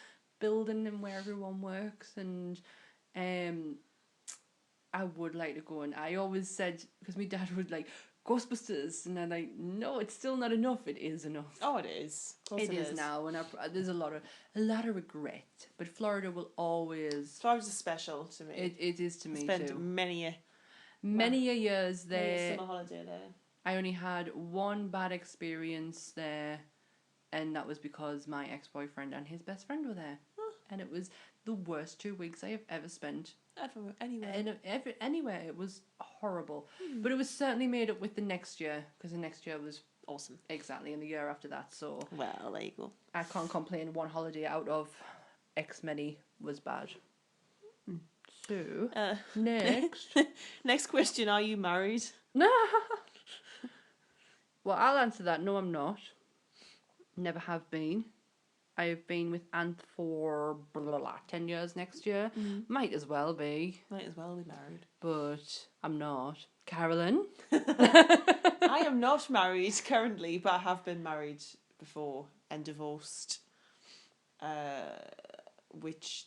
building and where everyone works, and I would like to go. And I always said, because my dad would like Ghostbusters, and I'm like, no, it's still not enough. It is enough. Oh, it is. Of course it is now, and there's a lot of regret. But Florida will always. Florida's special to me. It is to me too. Spent many a years there. Summer holiday there. I only had one bad experience there, and that was because my ex-boyfriend and his best friend were there, and it was the worst 2 weeks I have ever spent. Anywhere. It was horrible. But it was certainly made up with the next year, because the next year was awesome. Exactly, and the year after that. So well, there you go. I can't complain. One holiday out of X many was bad. So next next question: are you married? No. Well, I'll answer that. No, I'm not. Never have been. I have been with Ant for 10 years next year. Might as well be. Might as well be married. But I'm not. Carolyn? I am not married currently, but I have been married before and divorced. Which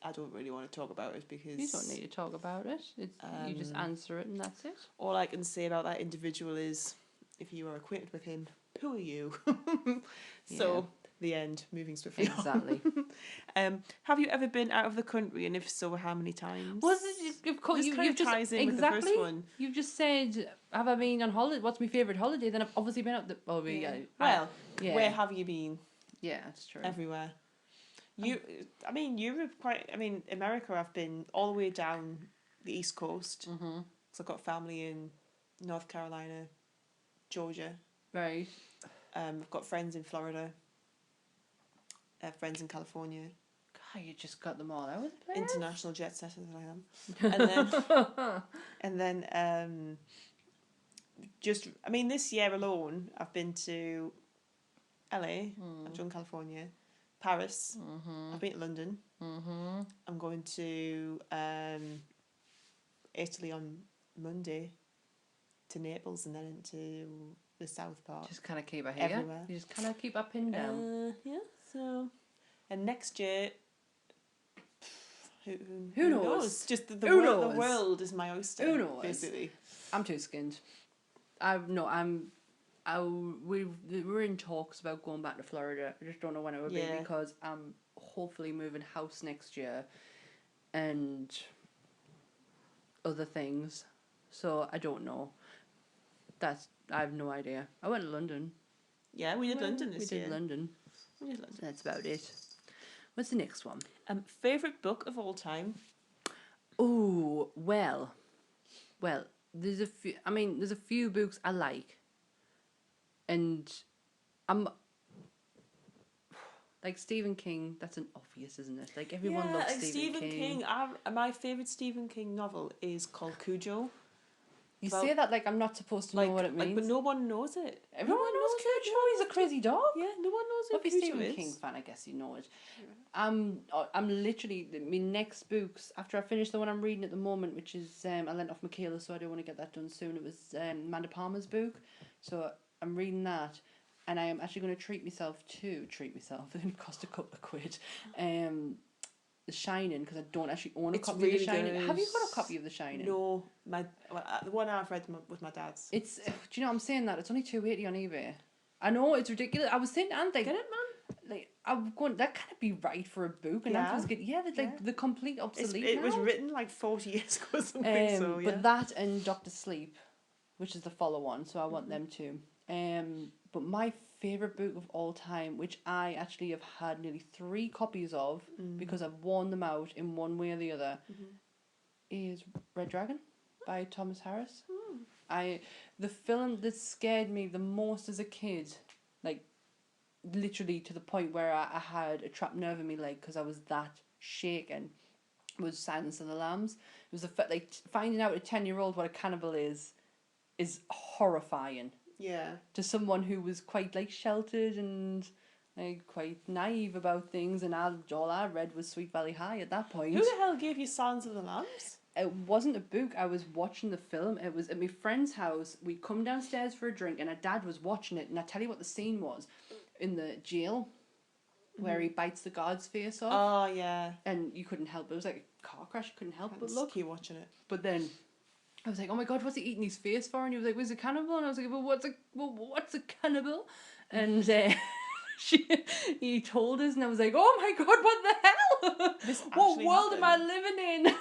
I don't really want to talk about it because You don't need to talk about it. You just answer it and that's it. all I can say about that individual is, if you are acquainted with him, who are you? So the end. Moving swiftly. Exactly. Have you ever been out of the country, and if so, how many times? Well, of course, This kind of ties in with the first one. You've just said, have I been on holiday? What's my favourite holiday? Then I've obviously been out the... Oh, yeah. Well, where have you been? Yeah, that's true. Everywhere. Europe America, I've been all the way down the East Coast. Mm-hmm. So I've got family in North Carolina, Georgia. Right. I've got friends in Florida. Friends in California. God, you just got them all out of the place. International jet setter that I am. And then, this year alone, I've been to LA. I've done California. Paris. Mm-hmm. I've been to London. Mm-hmm. I'm going to Italy on Monday, to Naples, and then into the south part. Just kind of keep it here. Everywhere. You just kind of keep up and down. Yeah. So, and next year, who knows? Just the world is my oyster. Who knows? Basically, I'm too skinned. We're in talks about going back to Florida. I just don't know when it will be because I'm hopefully moving house next year and other things. So I don't know. I have no idea. I went to London. Yeah, we did London this year. We did London. That's about it. What's the next one? Favourite book of all time? Oh, well, there's a few. There's a few books I like, and I'm like Stephen King. That's an obvious, isn't it? Like everyone loves Stephen King. My favourite Stephen King novel is called Cujo. You say that like I'm not supposed to know what it means. But no one knows it. Everyone knows Cujo. He's a crazy dog. Yeah, no one knows what Cujo is. If you're a Stephen King fan, I guess you know it. Yeah. I'm literally, my next books, after I finish the one I'm reading at the moment, which is, I lent off Michaela, so I don't want to get that done soon. It was Amanda Palmer's book. So I'm reading that. And I am actually going to treat myself. It's going to cost a couple of quid. The Shining, because I don't actually own a copy of The Shining. Good. Have you got a copy of The Shining? No, the one I've read with my dad's. It's. Do you know what I'm saying that it's only $2.80 on eBay. I know it's ridiculous. I was saying, and like, get it, man. Like I'm going, that can't be right for a book, and Anthony's good. Yeah, the complete obsolete. It was written like 40 years ago or something. So yeah. But that and Dr. Sleep, which is the follow-on, so I want them too. But my favourite book of all time, which I actually have had nearly 3 copies of because I've worn them out in one way or the other, is Red Dragon by Thomas Harris. The film that scared me the most as a kid, like literally to the point where I had a trapped nerve in my leg because I was that shaken, was Silence of the Lambs. It was like finding out at 10-year-old what a cannibal is horrifying. Yeah. To someone who was quite like sheltered and like quite naive about things, and all I read was Sweet Valley High at that point. Who the hell gave you Silence of the Lambs? It wasn't a book. I was watching the film. It was at my friend's house. We'd come downstairs for a drink, and her dad was watching it. And I tell you what the scene was in the jail, where he bites the guard's face off. Oh yeah. And you couldn't help. It was like a car crash. You couldn't help but look. Keep watching it. But then I was like, "Oh my God, what's he eating his face for?" And he was like, "Was it cannibal?" And I was like, what's a cannibal?" And he told us, and I was like, "Oh my God, what the hell? What world am I living in?"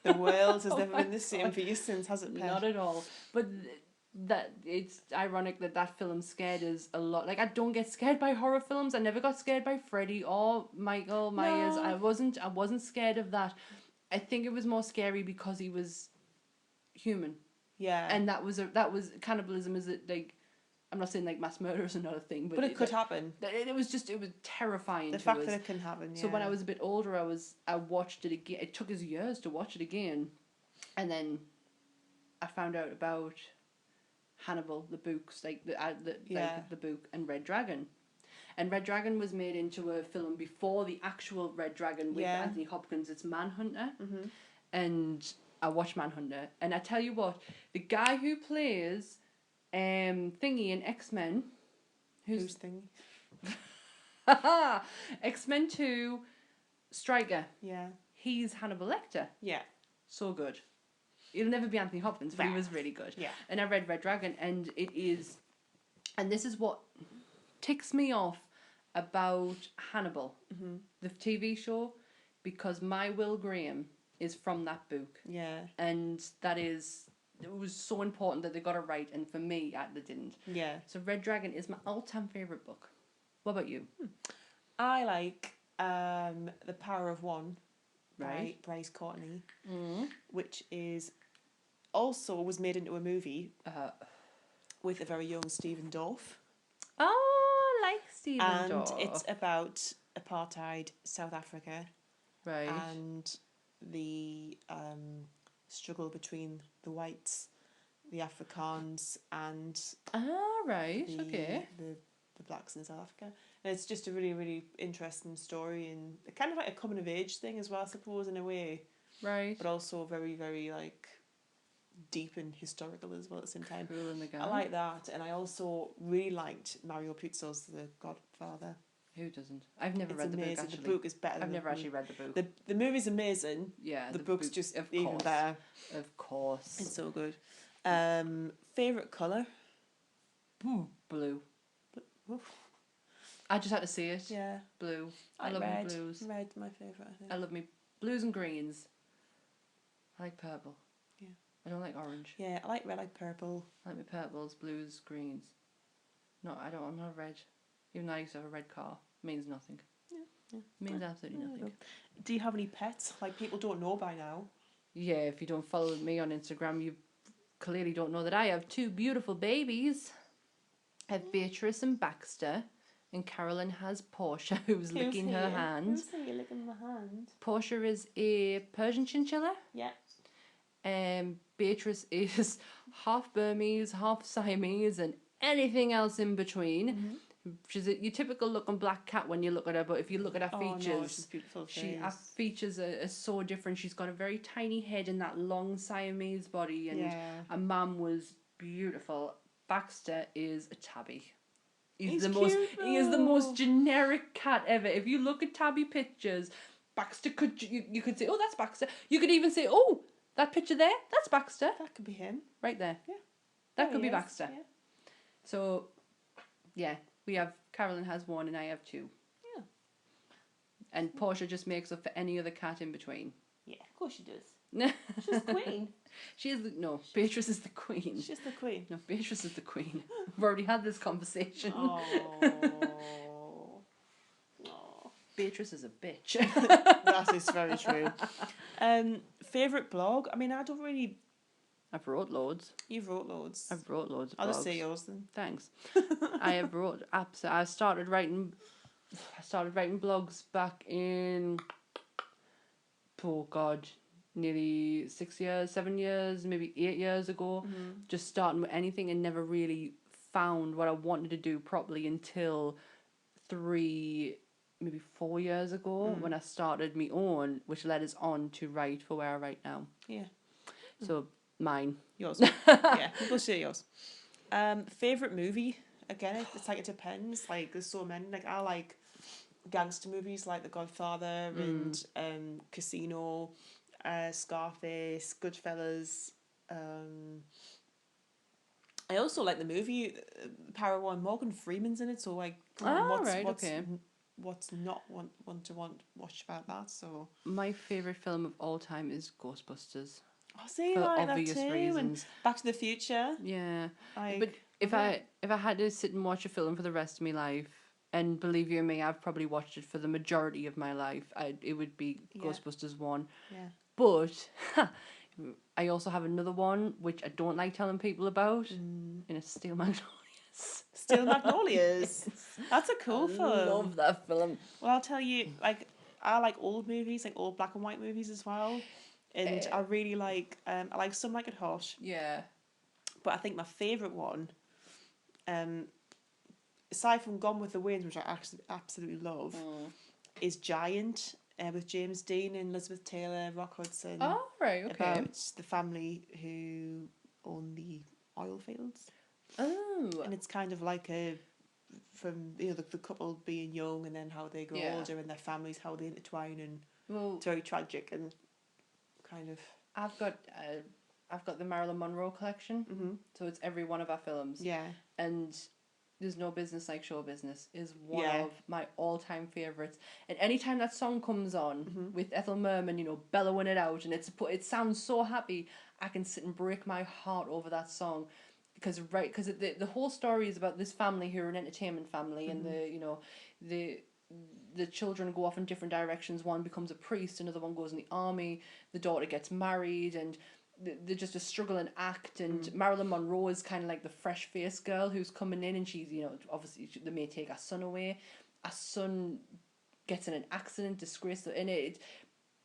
The world has never been the same for you since, has it, Pet? Not at all. But that it's ironic that film scared us a lot. Like, I don't get scared by horror films. I never got scared by Freddy or Michael Myers. No. I wasn't scared of that. I think it was more scary because he was human. Yeah. And that was cannibalism. Is it like? I'm not saying like mass murder is another thing, but it could happen. It was terrifying. The fact that it can happen. Yeah. So when I was a bit older, I watched it again. It took us years to watch it again, and then I found out about Hannibal, the books, like the book, and Red Dragon. And Red Dragon was made into a film before the actual Red Dragon with Anthony Hopkins. It's Manhunter, and I watched Manhunter, and I tell you what, the guy who plays Thingy in X-Men, who's Thingy? X-Men 2 Stryker. Yeah. he's Hannibal Lecter. Yeah. So good. He'll never be Anthony Hopkins, but he was really good. Yeah. And I read Red Dragon, and it is, and this is what ticks me off about Hannibal, the TV show, because my Will Graham is from that book. Yeah. And it was so important that they got it right, and for me, they didn't. Yeah. So Red Dragon is my all-time favourite book. What about you? I like The Power of One by Right. Bryce Courtney, which is also was made into a movie with a very young Stephen Dorff. Oh, I like Stephen And Dorff. it's about apartheid South Africa Right. and the struggle between the whites, the Afrikaans, and Right. the blacks in South Africa. And it's just a really, really interesting story, and kind of like a coming of age thing as well, I suppose, in a way, Right. but also very, very like deep and historical as well at the same time. Cool in the Gang. I like that, and I also really liked Mario Puzo's The Godfather. Who doesn't? I've never read the book, amazing. actually. The book is better. I've never actually read the book. The movie's amazing. Yeah. The book's just of even course. better. Of course. It's so good. Favorite color? Blue. Oof. I just had to say it. Yeah. Blue. I Like love red. my blues. Red's my favorite, I think. I love me blues and greens. I like purple. Yeah. I don't like orange. Yeah, I like red, I like purple. I like my purples, blues, greens. No, I don't. I'm not red. Even though I used to have a red car, means nothing. Yeah. Means absolutely nothing. Do you have any pets? Like people don't know by now. Yeah, if you don't follow me on Instagram, you clearly don't know that I have two beautiful babies. I have Beatrice and Baxter, and Carolyn has Portia, who's licking her hand. Who's here licking my hand? Portia is a Persian chinchilla. Yeah. Beatrice is half Burmese, half Siamese, and anything else in between. She's your typical looking black cat when you look at her, but if you look at her features, no, she's beautiful. her features are so different. She's got a very tiny head and that long Siamese body, and her mum was beautiful. Baxter is a tabby. He is the most generic cat ever. If you look at tabby pictures, Baxter you could say, oh, that's Baxter. You could even say, oh, that picture there, that's Baxter. That could be him. Right there. Yeah. That could be Baxter. Yeah. So, yeah, we have, Carolyn has one and I have two. Yeah. And Portia just makes up for any other cat in between. Yeah, of course she does. She's the queen. Beatrice is the queen. She's the queen. No, Beatrice is the queen. We've already had this conversation. Oh. Beatrice is a bitch. That is very true. Favourite blog? I mean, I don't really... I've wrote loads. You've wrote loads. I've wrote loads of blogs. I'll just say yours then. Thanks. I have wrote apps. I started writing blogs back in, oh God, nearly 6 years, 7 years, maybe 8 years ago. Just starting with anything and never really found what I wanted to do properly until 3, maybe 4 years ago when I started my own, which led us on to write for where I write now. Yeah. So mine. Yours. Yeah, we'll say yours. Favourite movie? Again, it's like it depends. Like there's so many. Like I like gangster movies like The Godfather and Casino, Scarface, Goodfellas. I also like the movie Power of One. Morgan Freeman's in it, so like what's not one to watch about that? So my favourite film of all time is Ghostbusters. I see, For like obvious that too. reasons. And Back to the Future. Yeah. Like, but if I had to sit and watch a film for the rest of my life, and believe you me, I've probably watched it for the majority of my life, it would be Ghostbusters 1. Yeah. But I also have another one which I don't like telling people about, and it's Steel Magnolias. Steel Magnolias. That's a cool film. I love that film. Well, I'll tell you, like I like old movies, like old black and white movies as well. And I really like, I like Some Like It Hot. Yeah. But I think my favourite one, aside from Gone with the Wind, which I actually absolutely love, is Giant, with James Dean and Elizabeth Taylor, Rock Hudson. Oh, right, okay. About the family who own the oil fields. Oh. And it's kind of like from the couple being young and then how they grow older and their families, how they intertwine and Well, It's very tragic and kind of. I've got the Marilyn Monroe collection, so it's every one of our films. Yeah. And There's No Business Like Show Business is one Yeah. of my all-time favourites. And anytime that song comes on with Ethel Merman, you know, bellowing it out, and it sounds so happy, I can sit and break my heart over that song. Because the whole story is about this family who are an entertainment family, and the children go off in different directions. One becomes a priest, another one goes in the army, the daughter gets married, and they're just a struggling act. And Marilyn Monroe is kind of like the fresh-faced girl who's coming in, and she's, you know, obviously they may take our son away. Our son gets in an accident, disgraced, and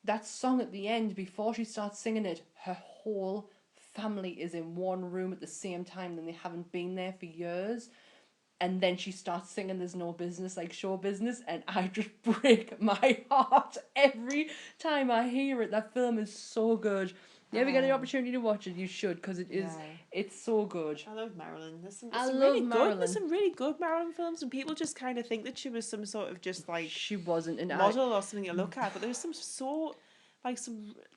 that song at the end, before she starts singing it, her whole family is in one room at the same time, and they haven't been there for years. And then she starts singing There's No Business Like Show Business, and I just break my heart every time I hear it. That film is so good. If you ever get the opportunity to watch it, you should, because it's so good. I love Marilyn. There's some really good Marilyn films, and people just kind of think that she was some sort of just like she wasn't an model or something to look at, but there's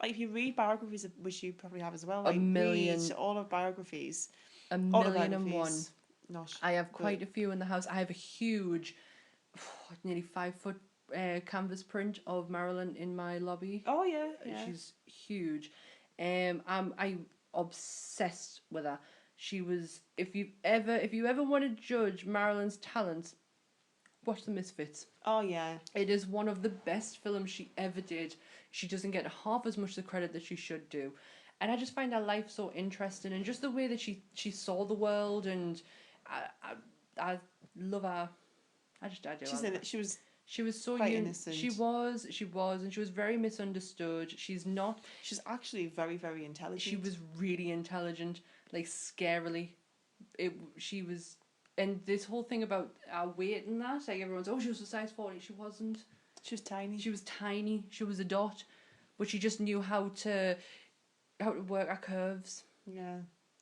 if you read biographies, which you probably have as well, like read all of biographies, 1,000,001. Not I have quite a few in the house. I have a huge, nearly 5-foot canvas print of Marilyn in my lobby. Oh yeah. She's huge. I'm obsessed with her. She was. If you ever want to judge Marilyn's talents, watch The Misfits. Oh yeah. It is one of the best films she ever did. She doesn't get half as much the credit that she should do, and I just find her life so interesting, and just the way that she saw the world, and I love her. I do. She was so quite innocent. She was, and she was very misunderstood. She's actually very, very intelligent. She was really intelligent, like scarily. She was, and this whole thing about our weight and that, like everyone's, she was a size 40. She wasn't. She was tiny. She was a dot, but she just knew how to work her curves. Yeah.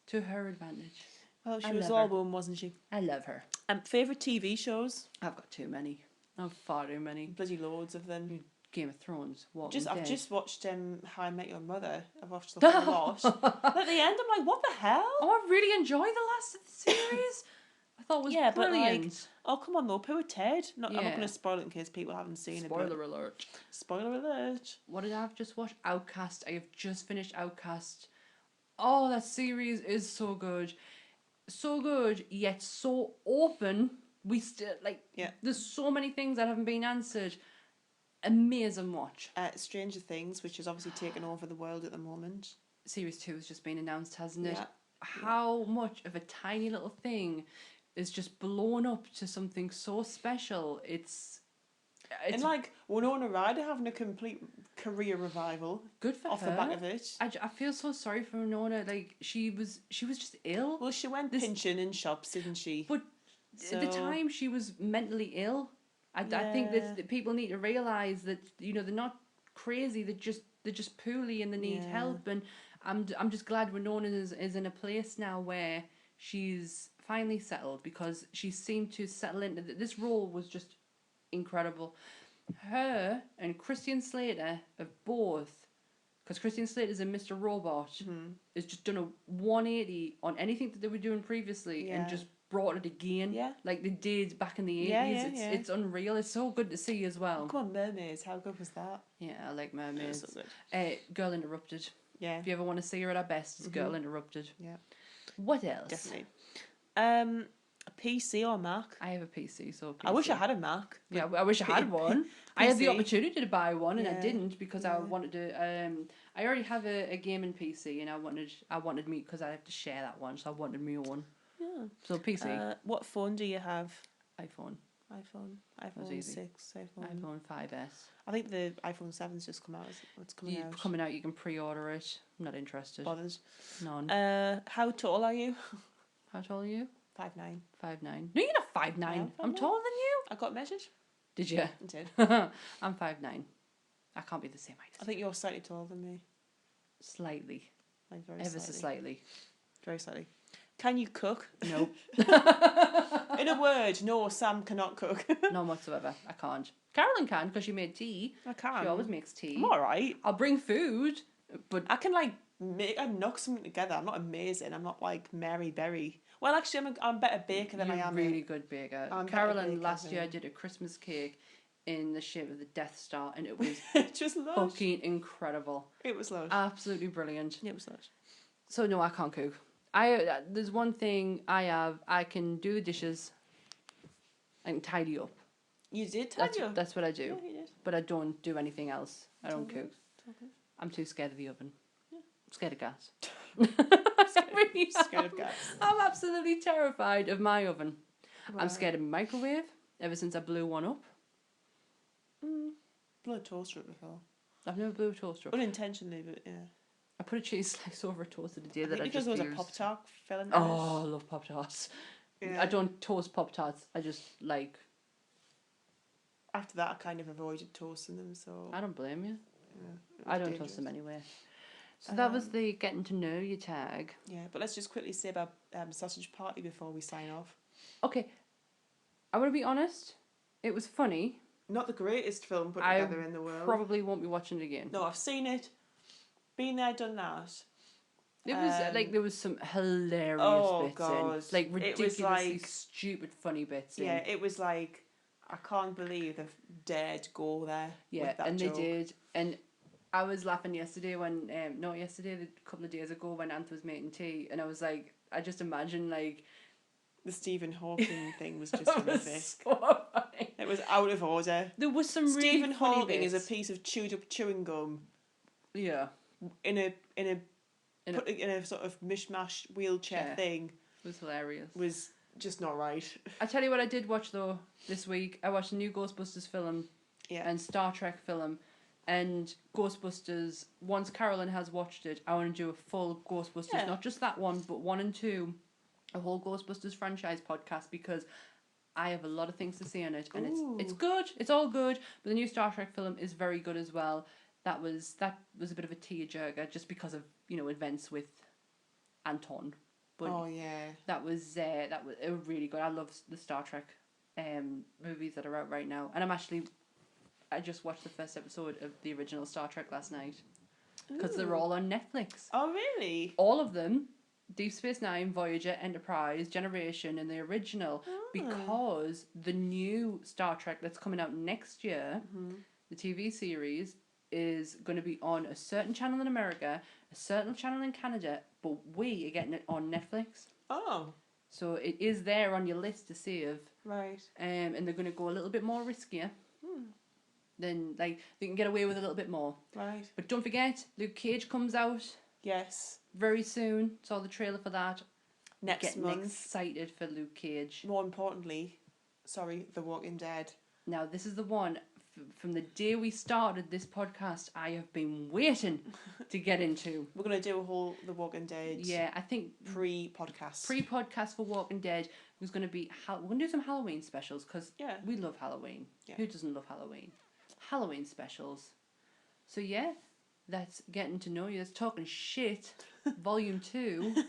To her advantage. Well, she was all one, wasn't she? I love her. Favourite TV shows? I've got too many. I've far too many. Bloody loads of them. Game of Thrones. I've just watched How I Met Your Mother. I've watched the whole lot. At the end, I'm like, what the hell? Oh, I really enjoyed the last of the series. I thought it was brilliant. But come on though, poor Ted. I'm not going to spoil it in case people haven't seen it. Spoiler alert. Spoiler alert. What did I have just watched? Outcast. I have just finished Outcast. Oh, that series is so good. So good, yet so open. We still, there's so many things that haven't been answered. Amazing watch. Stranger Things, which is obviously taken over the world at the moment. Series 2 has just been announced, hasn't it? Yeah. How much of a tiny little thing is just blown up to something so special. It's and like Winona Ryder having a complete career revival. Good for her. Off the back of it. I feel so sorry for Winona. Like she was just ill. Well, she went pinching in shops, didn't she? But at the time she was mentally ill. I think that people need to realise that, you know, they're not crazy. They're just poorly and they need help. And I'm just glad Winona is in a place now where she's finally settled, because she seemed to settle into this role was just incredible. Her and Christian Slater have both, because Christian Slater's in Mr. Robot, has just done a 180 on anything that they were doing previously and just brought it again, like they did back in the 80s. It's unreal. It's so good to see as well. Oh, come on, Mermaids. How good was that? Yeah, I like Mermaids. So good. Girl Interrupted. Yeah. If you ever want to see her at her best, it's Girl Interrupted. Yeah. What else? Definitely. A PC or Mac? I have a PC, so PC. I wish I had a Mac. Yeah, I wish I had one. I had the opportunity to buy one, and I didn't, because I wanted to. I already have a gaming PC, and I wanted me, because I have to share that one, so I wanted me own. Yeah. So PC. What phone do you have? iPhone iPhone 6, iPhone 5S. I think the iPhone 7's just come out. It's coming out. You can pre-order it. I'm not interested. Bothered. None. How tall are you? How tall are you? 5'9". 5'9". No, you're not 5'9". Yeah, I'm taller than you. I got measured. Did you? I did. I'm 5'9". I can't be the same height. I think you're slightly taller than me. Slightly. Like very Ever so slightly. Very slightly. Can you cook? Nope. In a word. No, Sam cannot cook. None whatsoever. I can't. Carolyn can because she made tea. I can. She always makes tea. I'm alright. I'll bring food, but I can like knock something together. I'm not amazing. I'm not like Mary Berry. Well, actually, I'm a better baker than I you're am. a really good baker. I'm better Carolyn baker last year than- did a Christmas cake in the shape of the Death Star, and it was Just lush. fucking incredible. It was lush. Absolutely brilliant. It was lush. So no, I can't cook. There's one thing I have. I can do the dishes. I can tidy up. You did tidy up. That's what I do. Yeah, you did. But I don't do anything else. I don't cook. Okay. I'm too scared of the oven. Yeah. I'm scared of gas. Scared of gas. I'm absolutely terrified of my oven. Right. I'm scared of my microwave ever since I blew one up. Blew a toaster up before. I've never blew a toaster up. Unintentionally, but yeah. I put a cheese slice over a toaster the day I that think I because just there was used. a Pop-Tart filling in Oh, I love Pop-Tarts. it. Yeah. I don't toast Pop-Tarts. I just like... After that, I kind of avoided toasting them, so... I don't blame you. Yeah, it was I don't dangerous. toast them anyway. So that was Um, the getting to know you tag. Yeah, but let's just quickly say about Sausage Party before we sign off. Okay, I want to be honest. It was funny. Not the greatest film put I together in the world. Probably won't be watching it again. No, I've seen it. Been there, done that. It was like there was some hilarious oh, bits God. in, like It was ridiculously like- stupid funny bits in. Yeah, it was like, I can't believe they've dared to go there. Yeah, with that and joke. they did. And I was laughing yesterday when, not yesterday, a couple of days ago when Anth was making tea, and I was like, I just imagine like. The Stephen Hawking thing was just It was horrific. so funny. It was out of order. There was some really Stephen funny Hawking bits. is a piece of chewed up chewing gum Yeah. in a In put in a sort of mishmash wheelchair Yeah. thing. It was hilarious. Was just not right. I tell you what I did watch though this week. I watched a new Ghostbusters film Yeah. and Star Trek film. And Ghostbusters, once Carolyn has watched it, I want to do a full Ghostbusters, Yeah. not just that one, but 1 and 2, a whole Ghostbusters franchise podcast because I have a lot of things to say on it, and it's Ooh. good, it's all good. But the new Star Trek film is very good as well. That was a bit of a tearjerker just because of events with Anton, but Oh yeah. that was really good. I love the Star Trek movies that are out right now, and I just watched the first episode of the original Star Trek last night because they're Ooh. all on Netflix. Oh really? All of them, Deep Space Nine, Voyager, Enterprise, Generation, and the original, because the new Star Trek that's coming out next year, the TV series, is going to be on a certain channel in America, a certain channel in Canada, but we are getting it on Netflix. Oh. So it is there on your list to save. Right. And they're going to go a little bit more riskier. Then, like, they can get away with a little bit more. Right. But don't forget, Luke Cage comes out Yes. very soon. Saw the trailer for that. Next Getting month. excited for Luke Cage. More importantly, The Walking Dead. Now, this is the one, from the day we started this podcast, I have been waiting to get into. We're gonna do a whole The Walking Dead. Yeah, I think Pre-podcast. pre-podcast for Walking Dead was going to be... we're going to do some Halloween specials, because Yeah. we love Halloween. Yeah. Who doesn't love Halloween? Halloween specials. So yeah, that's getting to know you. That's talking shit. Volume 2. Do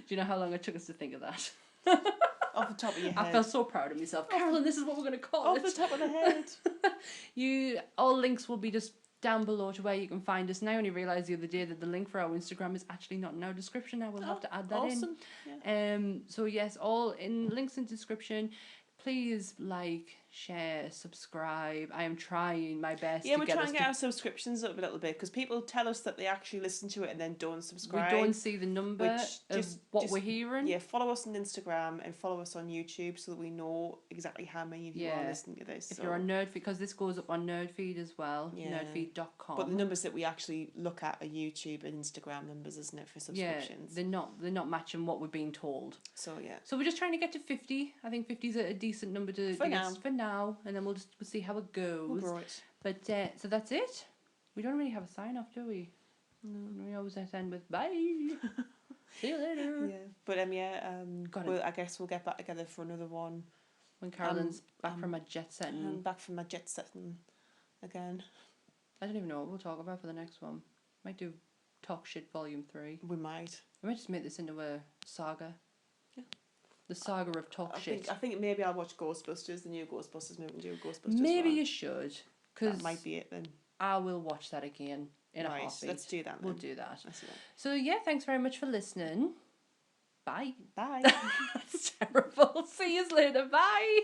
you know how long it took us to think of that? Off the top of your head. I felt so proud of myself. Carolyn, this is what we're going to call Off it. the top of the head. All links will be just down below to where you can find us. And I only realised the other day that the link for our Instagram is actually not in our description. I will have to add that awesome. in. So yes, all in links in description. Please like, share, subscribe. I am trying my best. Yeah, to we're get trying us to get our subscriptions up a little bit because people tell us that they actually listen to it and then don't subscribe. We don't see the number Which of what we're hearing. Yeah, follow us on Instagram and follow us on YouTube so that we know exactly how many of you are listening to this. If you're on Nerdfeed, because this goes up on Nerdfeed as well, Yeah. nerdfeed.com. But the numbers that we actually look at are YouTube and Instagram numbers, isn't it, for subscriptions? they're not matching what we're being told. So yeah. So we're just trying to get to 50. I think 50 is a decent number to For now. for now, and then we'll see how it goes. Right. But so that's it. We don't really have a sign off, do we? No. We always end with bye. See you later. Yeah. But I guess we'll get back together for another one. When Carolyn's back from my jet setting. I'm back from my jet setting again. I don't even know what we'll talk about for the next one. Might do Talk Shit Volume 3. We might. We might just make this into a saga. Yeah. The saga of talk shit. I think maybe I'll watch Ghostbusters, the new Ghostbusters movie, and do a Ghostbusters Maybe one. you should. Cause That might be it then. I will watch that again in a heartbeat. Let's do that then. We'll do that. Let's do that. So yeah, thanks very much for listening. Bye. Bye. That's terrible. See you later. Bye.